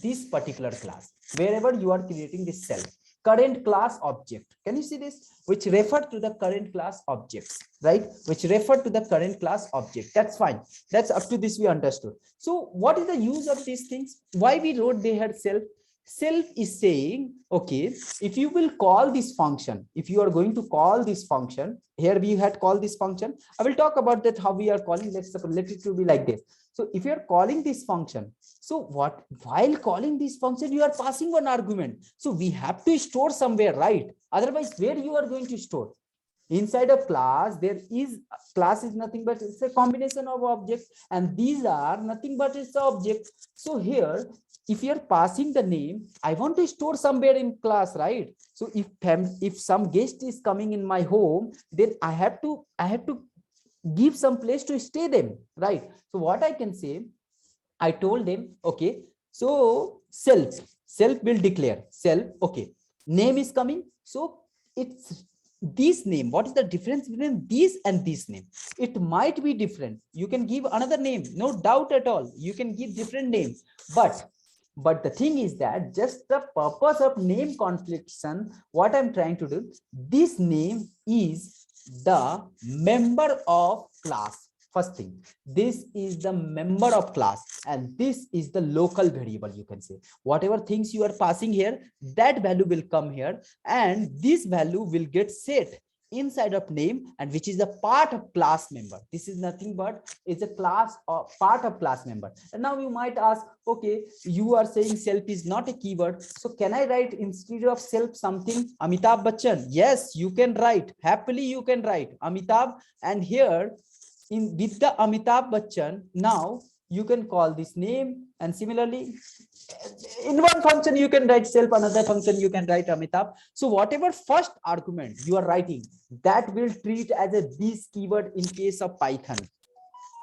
this particular class, wherever you are creating this cell. current class object. Can you see this? Which refer to the current class objects, right? Which refer to the current class object. That's fine. That's up to this we understood. So what is the use of these things? Why we wrote they had self? Self is saying, okay, if you will call this function, if you are going to call this function, here we had called this function. I will talk about that how we are calling. Let's suppose let it to be like this. So if you are calling this function, so what, while calling this function, you are passing one argument. So we have to store somewhere, right? Otherwise, where you are going to store? Inside of class, there is class is nothing but it's a combination of objects, and these are nothing but it's the object. So here, if you're passing the name, I want to store somewhere in class, right? So if some guest is coming in my home, then I have to give some place to stay them, right? So what I can say, I told them, okay, so self will declare self, okay, name is coming. So it's this name. What is the difference between this and this name? It might be different. You can give another name, no doubt at all. You can give different names, but the thing is that just the purpose of name confliction, what I'm trying to do, this name is the member of class. First thing, this is the member of class, and this is the local variable. You can say whatever things you are passing here, that value will come here, and this value will get set inside of name, and which is a part of class member. This is nothing but is a class or part of class member. And now you might ask, okay, you are saying self is not a keyword, so can I write instead of self something Amitabh Bachchan? Yes, you can write, happily you can write Amitabh, and here in with the Amitabh Bachchan, now you can call this name, and similarly in one function you can write self, another function you can write Amitabh. So whatever first argument you are writing, that will treat as a this keyword in case of Python.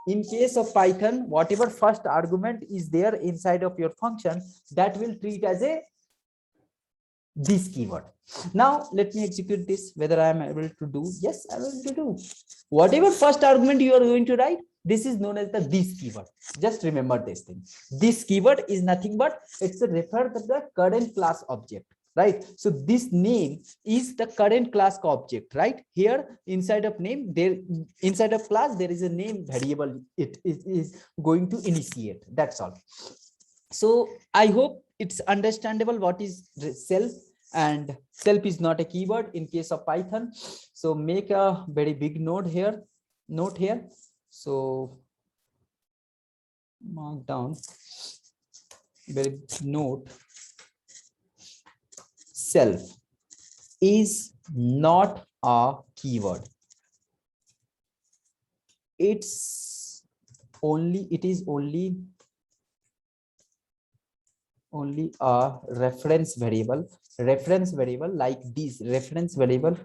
In case of Python, whatever first argument is there inside of your function, that will treat as a this keyword. Now let me execute this, whether I am able to do. Yes, I will do. Whatever first argument you are going to write, this is known as the this keyword. Just remember this thing. This keyword is nothing but it's a refer to the current class object, right? So this name is the current class object, right? Here inside of name, there inside of class there is a name variable. It is going to initiate. That's all. So I hope it's understandable what is self, and self is not a keyword in case of Python. So make a very big note here. So mark down very note. Self is not a keyword. It is only a reference variable like this reference variable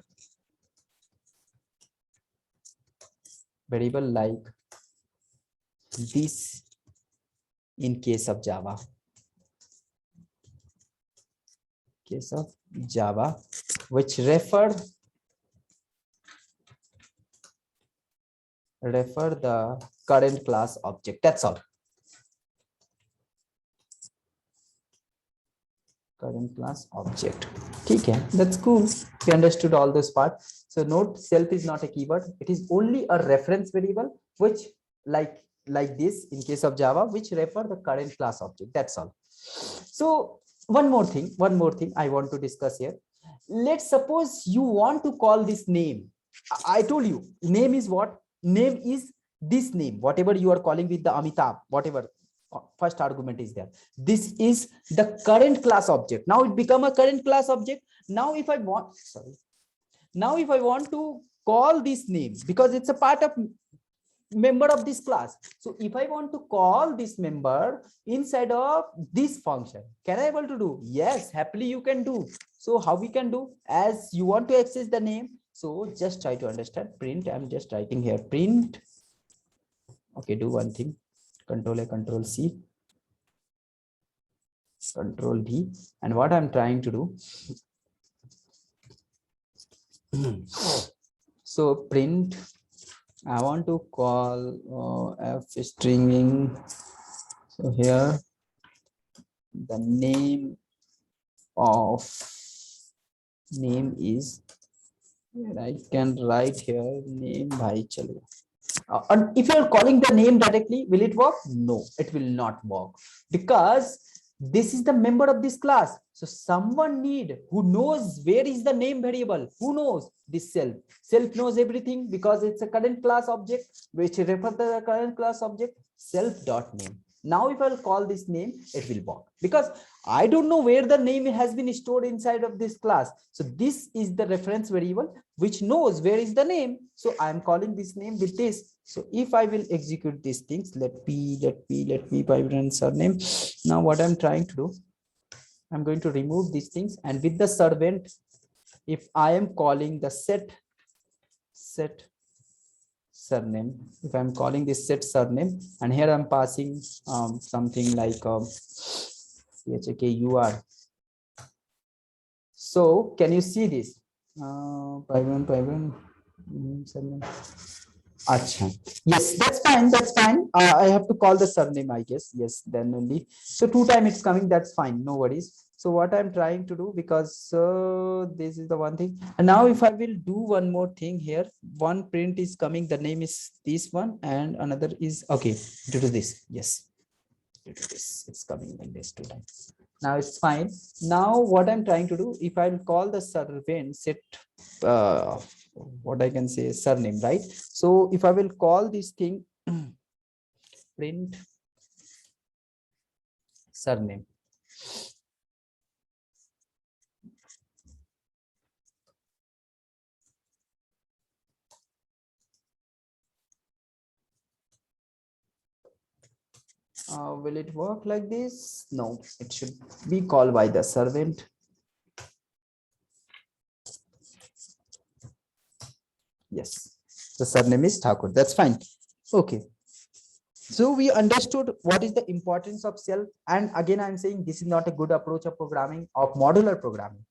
like this in case of Java. Which refer the current class object. That's all. Current class object. Okay, that's cool. We understood all this part. So note, self is not a keyword. It is only a reference variable, which like this in case of Java, which refer the current class object. That's all. So one more thing I want to discuss here. Let's suppose you want to call this name. I told you name is what? Name is this name, whatever you are calling with the Amitabh, whatever first argument is there. This is the current class object. Now it become a current class object. Now if I want, to call this name, because it's a part of member of this class. So if I want to call this member inside of this function, can I able to do? Yes, happily you can do. So how we can do? As you want to access the name, so just try to understand. Print, I'm just writing here print. Okay, do one thing. Control A, Control C, Control V, and what I'm trying to do. So print, I want to call f stringing. So here the name of name is, I can write here name bhai chalo. And if you're calling the name directly, will it work? No, it will not work, because this is the member of this class. So someone need who knows where is the name variable. Who knows? This self. Self knows everything because it's a current class object which refer to the current class object, self dot name. Now if I'll call this name, it will work, because I don't know where the name has been stored inside of this class. So this is the reference variable which knows where is the name. So I'm calling this name with this. So if I will execute these things, let me private surname. Now what I'm trying to do, I'm going to remove these things, and with the servant, if I am calling the set surname, if I'm calling this set surname, and here I'm passing something like chkur. So can you see this? Private surname. Acha. Yes, that's fine. That's fine. I have to call the surname, I guess. Yes, then only. So 2 times it's coming. That's fine. No worries. So what I'm trying to do, because this is the one thing. And now if I will do one more thing here, one print is coming. The name is this one, and another is okay. Due to this, yes. Due to this, it's coming like this 2 times. Now it's fine. Now what I'm trying to do, if I'll call the servant set what I can say surname, right? So if I will call this thing print surname, will it work like this? No, it should be called by the servant. Yes, the surname is Thakur. That's fine. Okay. So we understood what is the importance of self. And again, I'm saying this is not a good approach of programming, of modular programming.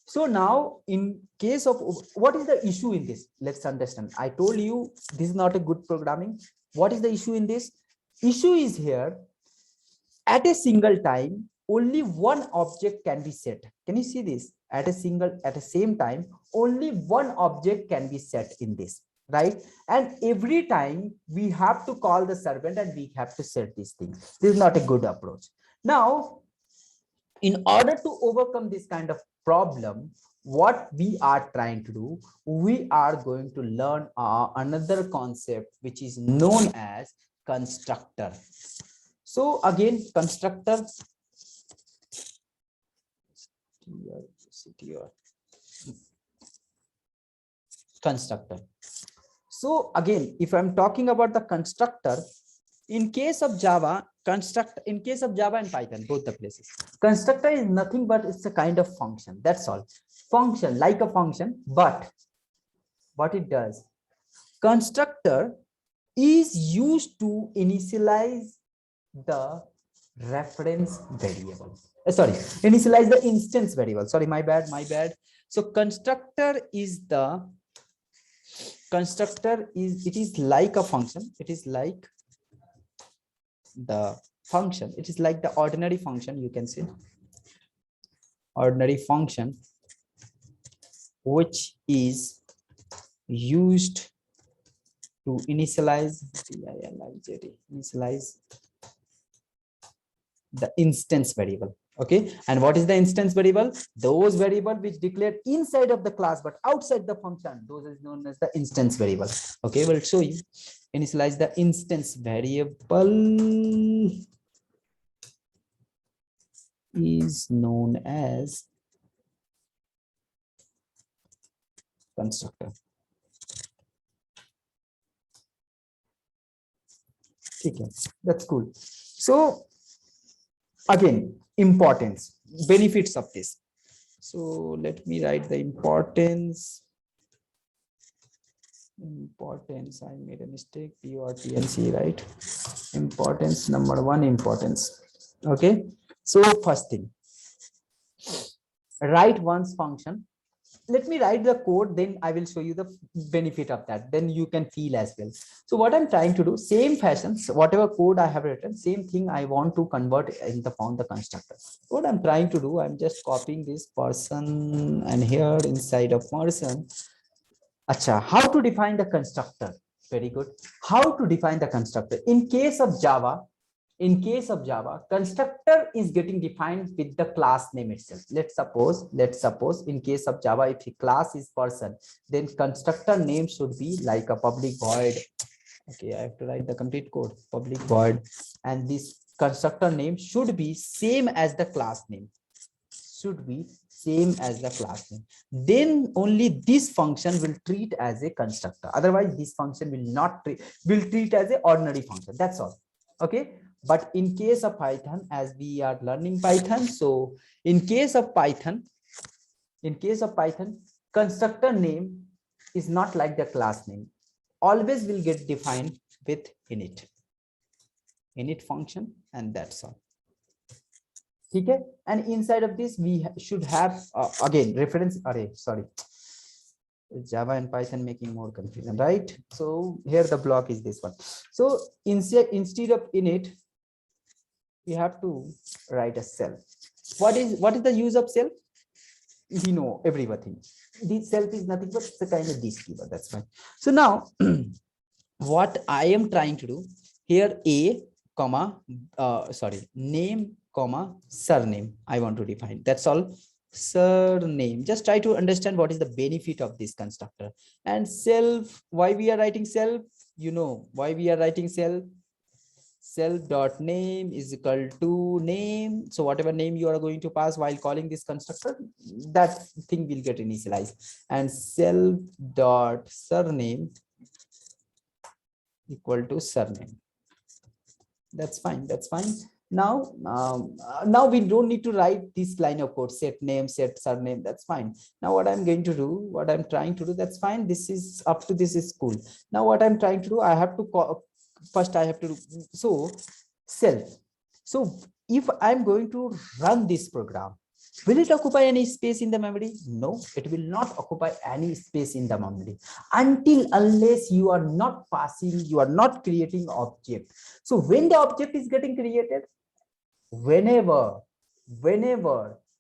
So now in case of what is the issue in this? Let's understand. I told you this is not a good programming. What is the issue in this? Issue is here, at a single time, only one object can be set. Can you see this? At a same time, only one object can be set in this, right? And every time we have to call the servant and we have to set these things. This is not a good approach. Now, in order to overcome this kind of problem, what we are trying to do, we are going to learn another concept which is known as constructor. So again, constructor, constructor. So again, if I'm talking about the constructor, in case of Java, in case of Java and Python, both the places, constructor is nothing but it's a kind of function. That's all. Function, like a function, but what it does, constructor is used to initialize the reference variable. Initialize the instance variable. Sorry, my bad. So constructor is it is like a function. It is like the function. It is like the ordinary function, you can say. Ordinary function which is used to initialize the instance variable. Okay, and what is the instance variable? Those variable which declared inside of the class but outside the function, those is known as the instance variable. Okay, we'll show you. Initialize the instance variable is known as constructor. Okay, that's cool. So again, importance, benefits of this. So let me write the importance. I made a mistake. PORTNC, right? Importance, number one, importance. Okay. So first thing, write one's function let me write the code, then I will show you the benefit of that, then you can feel as well. So what I'm trying to do, same fashion, so whatever code I have written, same thing I want to convert in the form the constructor. What I'm trying to do, I'm just copying this person, and here inside of person. Acha, how to define the constructor? Very good. How to define the constructor? In case of Java, constructor is getting defined with the class name itself. Let's suppose in case of Java, if the class is person, then constructor name should be like a public void. Okay, I have to write the complete code, public void, and this constructor name should be same as the class name. Should be same as the class name. Then only this function will treat as a constructor. Otherwise, this function will not treat, will treat as an ordinary function. That's all. Okay. But in case of Python, as we are learning Python, so in case of Python, constructor name is not like the class name. Always will get defined with init function, and that's all. Okay, and inside of this we should have again reference array. Sorry, Java and Python making more confusion, right? So here the block is this one. So instead of init, we have to write a self. What is the use of self? We know everything. This self is nothing but the kind of this keyword. That's fine. So now what I am trying to do here, name comma surname I want to define. That's all. Surname. Just try to understand what is the benefit of this constructor. And self, why we are writing self? You know why we are writing self. Self dot name is equal to name. So whatever name you are going to pass while calling this constructor, that thing will get initialized. And self dot surname equal to surname. That's fine. That's fine. Now we don't need to write this line of code, set name, set surname. That's fine. Now what I'm going to do, what I'm trying to do, that's fine. This is up to this is cool. Now what I'm trying to do, I have to call, first I have to do, so self. So if I'm going to run this program, will it occupy any space in the memory? No, it will not occupy any space in the memory unless you are not passing, you are not creating object. So when the object is getting created, whenever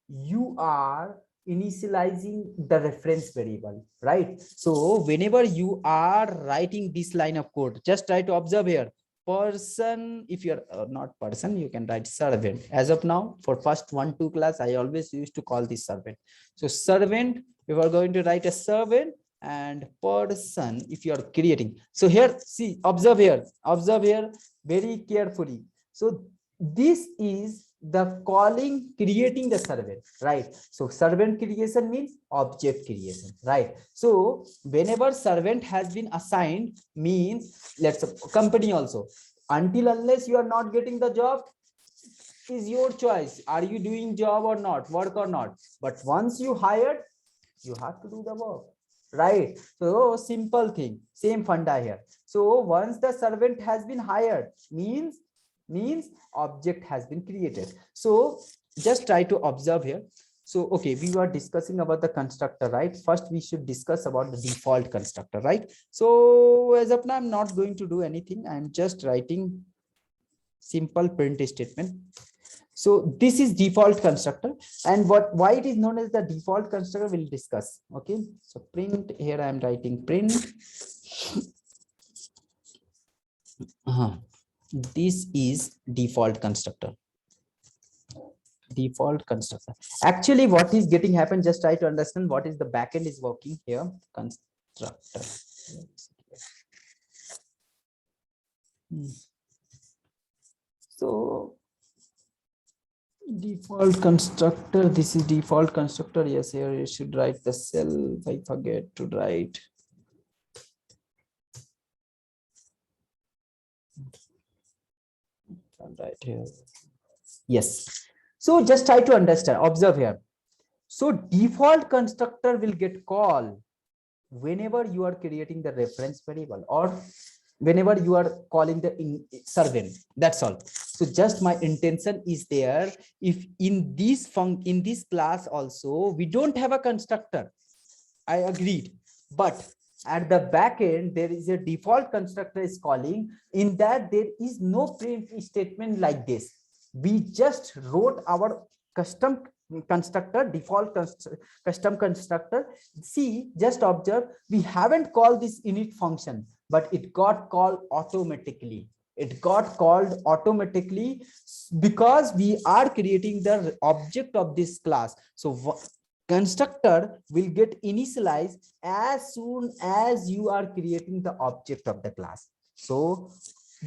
you are initializing the reference variable, right? So whenever you are writing this line of code, just try to observe here. Person, if you're not person, you can write servant. As of now, for first 1-2 class, I always used to call this servant. So servant, we are going to write a servant, and person if you are creating. So here, see, observe here very carefully. So this is the calling creating the servant, right? So servant creation means object creation, right? So whenever servant has been assigned, means let's company also, until unless you are not getting the job, is your choice. Are you doing job or not, work or not? But once you hired, you have to do the work, right? So simple thing, same funda here. So once the servant has been hired, means object has been created. So just try to observe here. So okay, we were discussing about the constructor, right? First we should discuss about the default constructor, right? So as of now, I'm not going to do anything. I'm just writing simple print statement. So this is default constructor, and why it is known as the default constructor we'll discuss. Okay, so print, here I am writing print. This is default constructor. Actually, what is getting happen, just try to understand what is the backend is working here. Constructor. So default constructor, this is default constructor. Yes, here you should write the cell. I forget to write. Right here. Yes. So just try to understand, observe here. So default constructor will get called whenever you are creating the reference variable or whenever you are calling the servant. That's all. So just my intention is there. If in this class also we don't have a constructor, I agreed, but at the back end there is a default constructor is calling. In that there is no print statement like this. We just wrote our custom constructor, default custom constructor. See, just observe, we haven't called this init function, but it got called automatically. It got called automatically because we are creating the object of this class. So constructor will get initialized as soon as you are creating the object of the class. So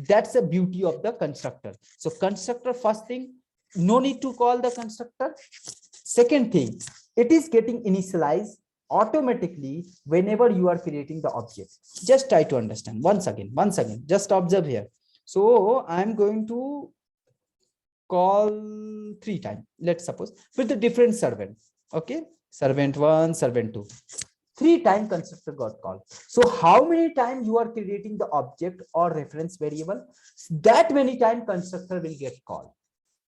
that's the beauty of the constructor. So constructor, first thing, no need to call the constructor. Second thing, it is getting initialized automatically whenever you are creating the object. Just try to understand once again, just observe here. So I'm going to call 3 times, let's suppose, with the different servant. Okay, servant 1, servant 2, 3 times constructor got called. So how many times you are creating the object or reference variable, that many times constructor will get called.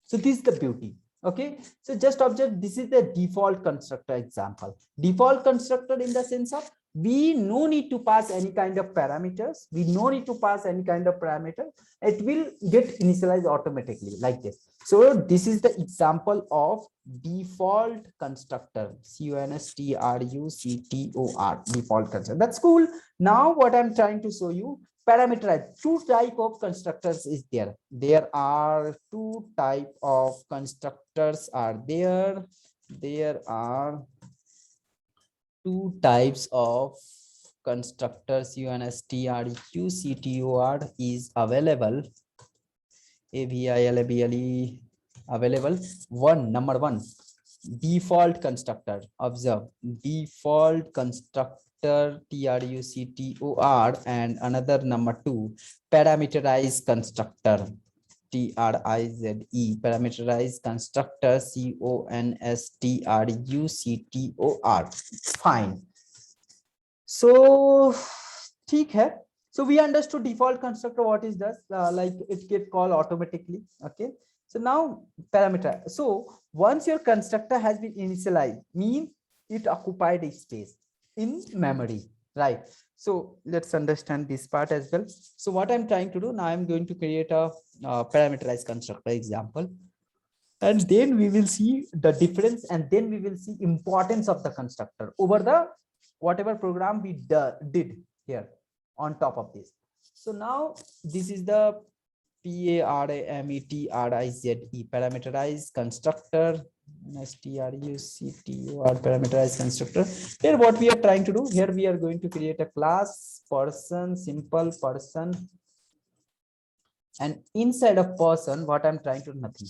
So this is the beauty. Okay, so just observe, this is the default constructor example. Default constructor in the sense of we no need to pass any kind of parameters. We no need to pass any kind of parameter. It will get initialized automatically like this. So this is the example of default constructor, constructor, default constructor. That's cool. Now what I'm trying to show you, parameterized. 2 type of constructors is there. There are 2 type of constructors are there. There are 2 types of constructors, constructor is available. AVILABLE available. Number one, default constructor. Observe, default constructor TRUCTOR, and another number 2, parameterized constructor TRIZE, parameterized constructor CONSTRUCTOR. Fine. So ठीक है. So we understood default constructor what is does, like it get called automatically. Okay, so now parameter. So once your constructor has been initialized, mean it occupied a space in memory, right? So let's understand this part as well. So what I'm trying to do now, I'm going to create a parameterized constructor example, and then we will see the difference, and then we will see importance of the constructor over the whatever program we did here on top of this. So now this is the parameterize parameterized constructor, parameterized constructor. Here what we are trying to do, here we are going to create a class person, simple person, and inside of person what I'm trying to do, nothing.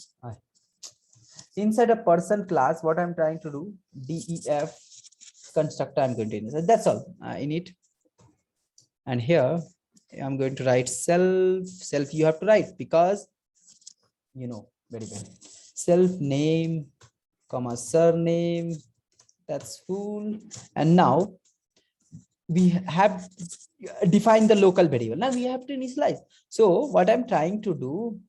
Inside a person class what I'm trying to do, def constructor I'm going to insert. That's all in it. And here I'm going to write self you have to write because you know very well. Self name, comma surname, that's full. And now we have defined the local variable. Now we have to initialize. So what I'm trying to do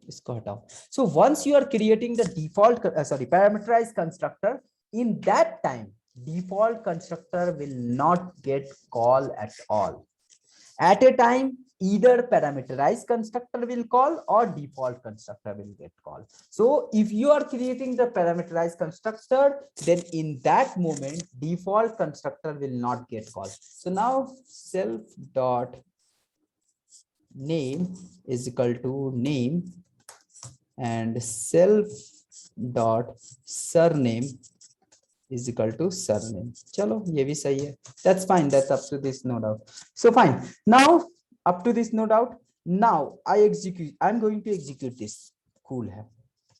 is cut out. So once you are creating the default parameterized constructor, in that time default constructor will not get called at all. At a time, either parameterized constructor will call or default constructor will get called. So if you are creating the parameterized constructor, then in that moment, default constructor will not get called. So now self dot name is equal to name, and self dot surname is equal to surname. Chalo, ye bhi sahi hai. That's fine. That's up to this, no doubt. So fine. Now up to this, no doubt. Now I'm going to execute this. Cool hai.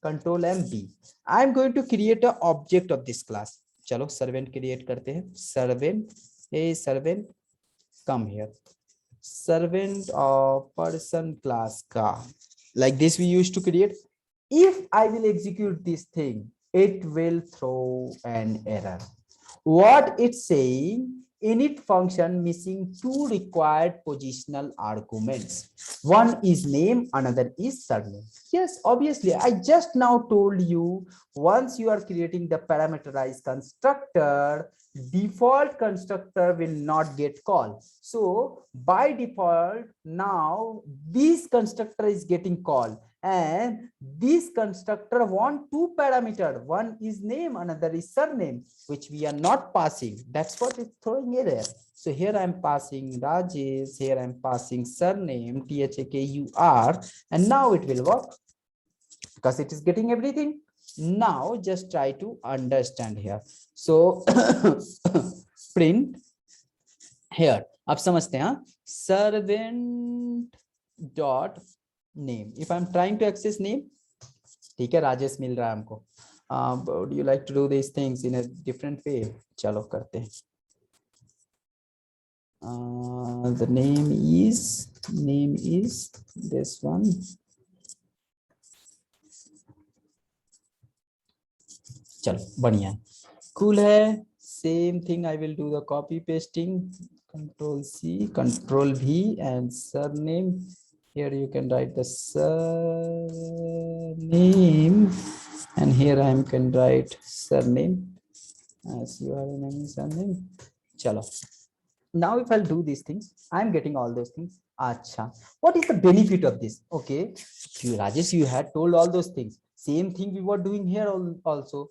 Control M B. I'm going to create an object of this class. Chalo, servant create karte hain. Servant, hey servant, come here. Servant of person class ka. Like this we used to create. If I will execute this thing, it will throw an error. What it's saying, init function missing two required positional arguments. One is name, another is surname. Yes, obviously, I just now told you, once you are creating the parameterized constructor, default constructor will not get called. So by default, now this constructor is getting called, and this constructor want two parameter. One is name, another is surname, which we are not passing. That's what it's throwing error. So here I'm passing Rajesh, here I'm passing surname, THAKUR, and now it will work because it is getting everything. Now just try to understand here. So print here. आप समझते हैं servant dot name. If I'm trying to access name, ठीक है, राजेश मिल रहा है हमको. Would you like to do these things in a different way? चलो करते हैं. The name is this one. चलो बढ़िया है, cool है. Same thing I will do the copy pasting, Control C, Control V, and surname. Here you can write the surname, and here I can write surname as your name surname. Chalo. Now if I'll do these things, I'm getting all those things. Acha. What is the benefit of this? Okay, Rajesh, you had told all those things. Same thing we were doing here also.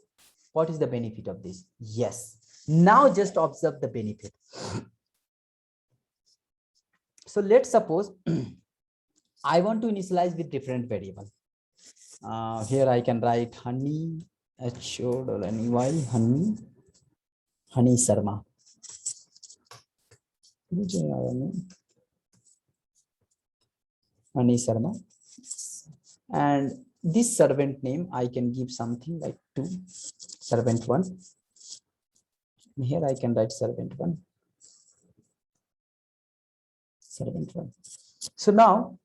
What is the benefit of this? Yes. Now just observe the benefit. So let's suppose I want to initialize with different variable. Here I can write honey, HONEY, honey Sharma. Honey Sharma. And this servant name I can give something like 2, servant 1. And here I can write servant 1, servant 1. So now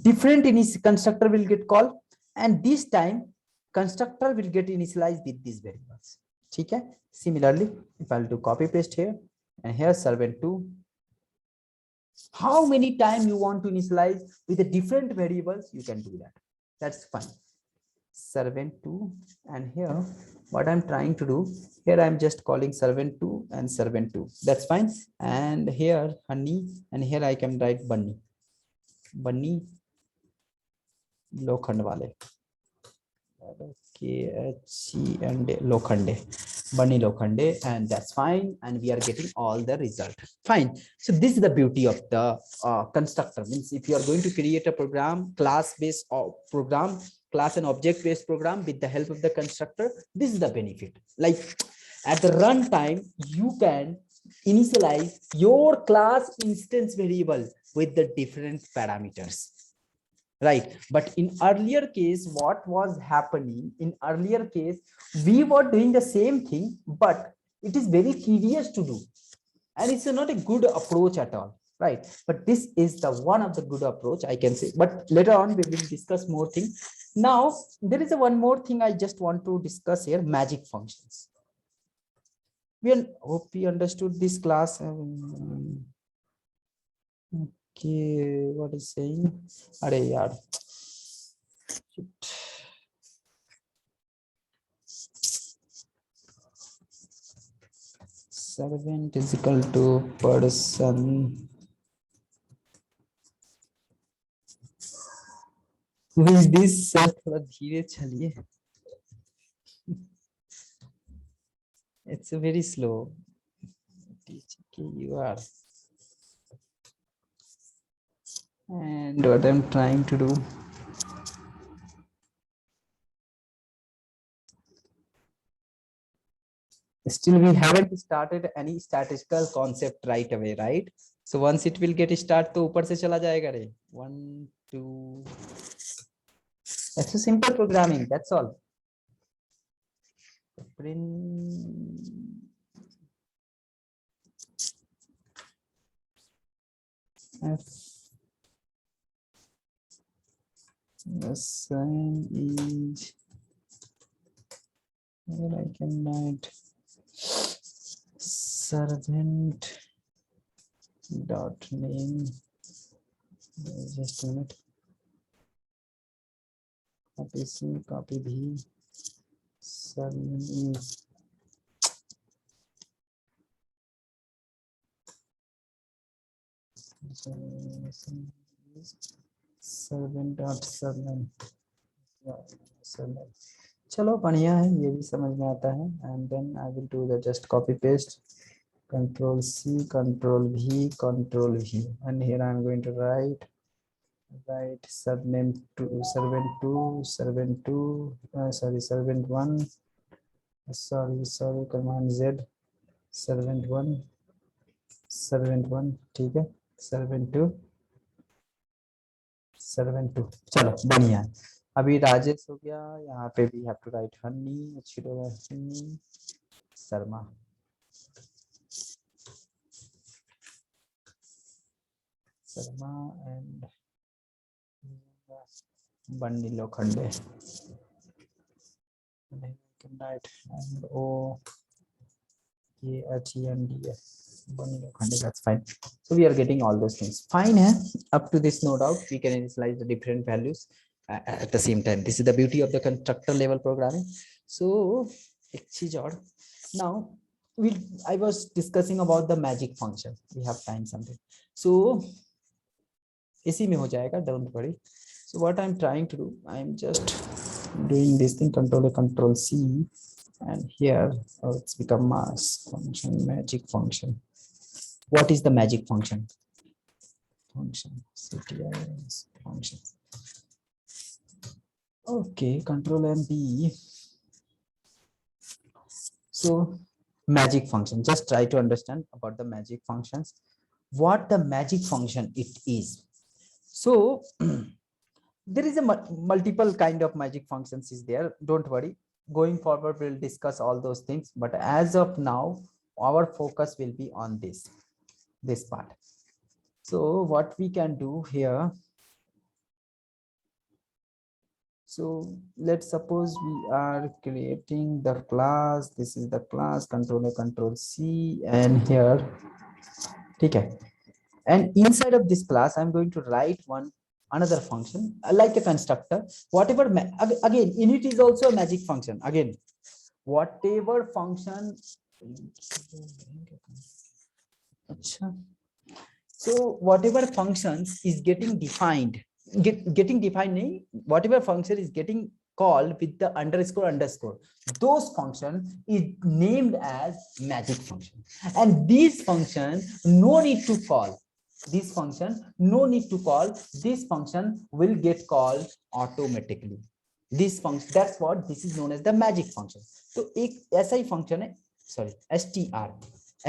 different constructor will get called, and this time constructor will get initialized with these variables. Okay. Similarly, if I'll do copy paste here, and here servant 2. How many times you want to initialize with the different variables, you can do that. That's fine. Servant 2, and here what I'm trying to do, here I'm just calling servant 2 and servant 2. That's fine. And here honey, and here I can write bunny. Bunny Lokhand wale. KHC and Lokhande. Bunny Lokhande, and that's fine. And we are getting all the result. Fine. So this is the beauty of the constructor. Means if you are going to create a program, class-based program, class and object-based program with the help of the constructor, this is the benefit. Like at the runtime, you can initialize your class instance variable with the different parameters. Right, but in earlier case, what was happening in earlier case, we were doing the same thing, but it is very tedious to do, and it's not a good approach at all, right? But this is the one of the good approach, I can say. But later on we will discuss more things. Now there is a one more thing I just want to discuss here: magic functions. We hope we understood this class. Okay, what is saying? Are yaar. Servant is equal to person. Who is this? Sir, थोड़ा धीरे चलिए. It's a very slow. You are. And what I'm trying to do. Still, we haven't started any statistical concept right away, right? So once it will get start, तो ऊपर से चला जाएगा रे. 1, 2. That's a simple programming. That's all. Print. F. The sign is. Where I can write servant dot name, just a minute, copy C, copy V, surname, servant dot surname, surname. चलो बढ़िया है, ये भी समझ में आता है. And then I will do the just copy paste, control C, control V, control V, and here I am going to write surname to servant 2, servant 2, sorry, servant 1, sorry, command Z, servant 1, servant 1, ठीक है, servant 2, servant 2. चलो बढ़िया है. अभी राजेश हो गया, यहाँ पे भी have to write हनी, अच्छी तरह Honey Sharma, Sharma and Banni Lokhande, and O K H E N D S, Banni Lokhande. That's fine. So we are getting all those things. Fine है. Up to this, no doubt, we can initialize the different values at the same time. This is the beauty of the constructor level programming. So एक चीज और. Now I was discussing about the magic function. We have time something. So इसी में हो जाएगा, don't worry. So what I'm trying to do, I'm just doing this thing, control A, control C, and here it's become mass function, magic function. What is the magic function? CTIS function. Okay, control M B. So magic function, just try to understand about the magic functions, what the magic function it is. So there is a multiple kind of magic functions is there, don't worry, going forward we'll discuss all those things, but as of now our focus will be on this part. So what we can do here, so let's suppose we are creating the class, this is the class, control A, control C, and here, okay, and inside of this class I'm going to write another function like a constructor, whatever. Again, init is also a magic function. Again, whatever function, so whatever functions is getting defined, whatever function is getting called with the underscore, those function is named as magic function, and these function no need to call. This function no need to call, this function will get called automatically. This function, that's what this is known as the magic function. So एक ऐसा ही function है, sorry,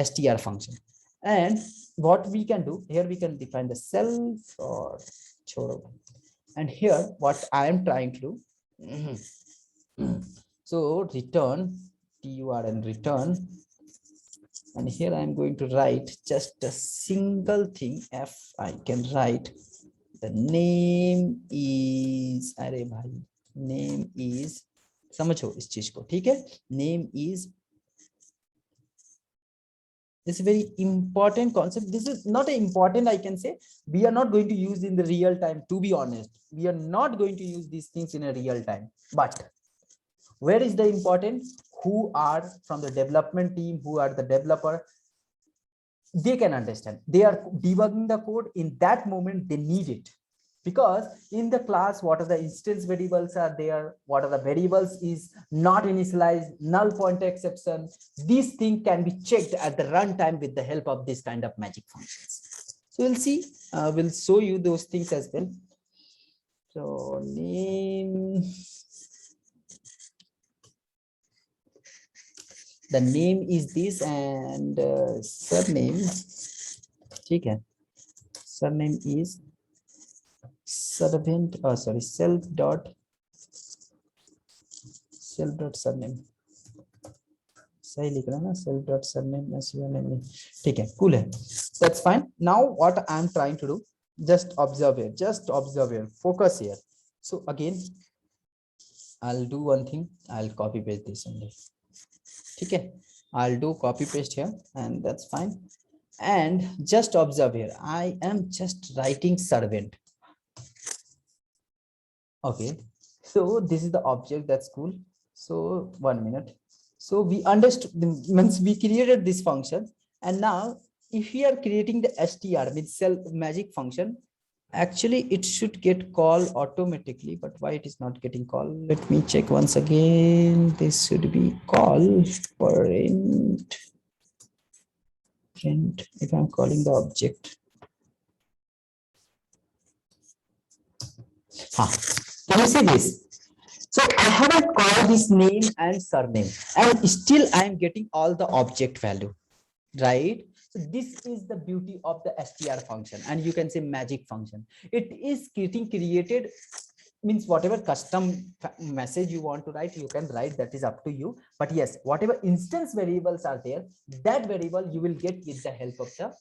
str function. And what we can do here, we can define the self or choro. And here what I am trying to do, so return turn return, and here I am going to write just a single thing. F, I can write the name is, अरे भाई name is, समझो इस चीज को, ठीक है, name is, this is a very important concept. This is not important, I can say. We are not going to use in the real time, to be honest. We are not going to use these things in a real time. But where is the important? Who are from the development team, who are the developer, they can understand. They are debugging the code in that moment, they need it. Because in the class, what are the instance variables are there, what are the variables is not initialized, null pointer exception, these things can be checked at the runtime with the help of this kind of magic functions. So we'll see, we'll show you those things as well. So name, the name is this, and surname, okay, surname is servant, sorry, self dot surname, सही लिख रहा है ना, self dot surname surname, ठीक है, cool है, that's fine. Now what I am trying to do, just observe here, focus here. So again I'll do one thing, I'll copy paste this only, ठीक है. I'll do copy paste here, and that's fine. And just observe here, I am just writing servant. Okay, so this is the object, that's cool. So 1 minute. So we understood, means we created this function, and now if we are creating the str with cell magic function, actually it should get called automatically, but why it is not getting called? Let me check once again. This should be called print if I'm calling the object. Can you see this? So I haven't called this name and surname, and still I am getting all the object value, right? So this is the beauty of the str function, and you can say magic function. It is getting created, means whatever custom message you want to write, you can write, that is up to you. But yes, whatever instance variables are there, that variable you will get with the help of the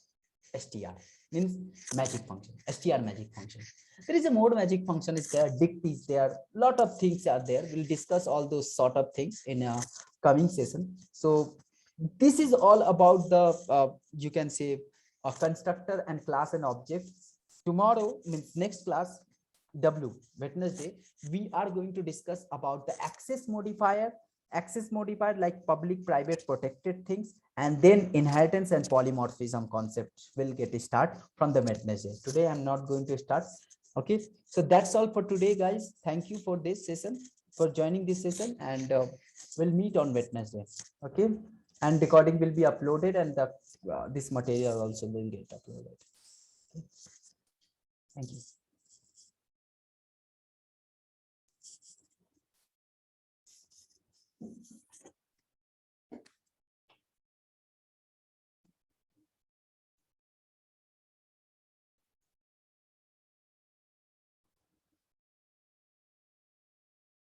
str, means magic function, str magic function. There is a mode magic function is there, dict is there, lot of things are there. We'll discuss all those sort of things in a coming session. So this is all about the you can say a constructor and class and object. Tomorrow, means next class, Wednesday, we are going to discuss about the access modifier like public, private, protected things, and then inheritance and polymorphism concept will get start from the Wednesday. Today I'm not going to start. Okay, so that's all for today, guys. Thank you for this session, for joining this session, and we'll meet on Wednesday. Okay, and recording will be uploaded, and the this material also will get uploaded. Okay. Thank you.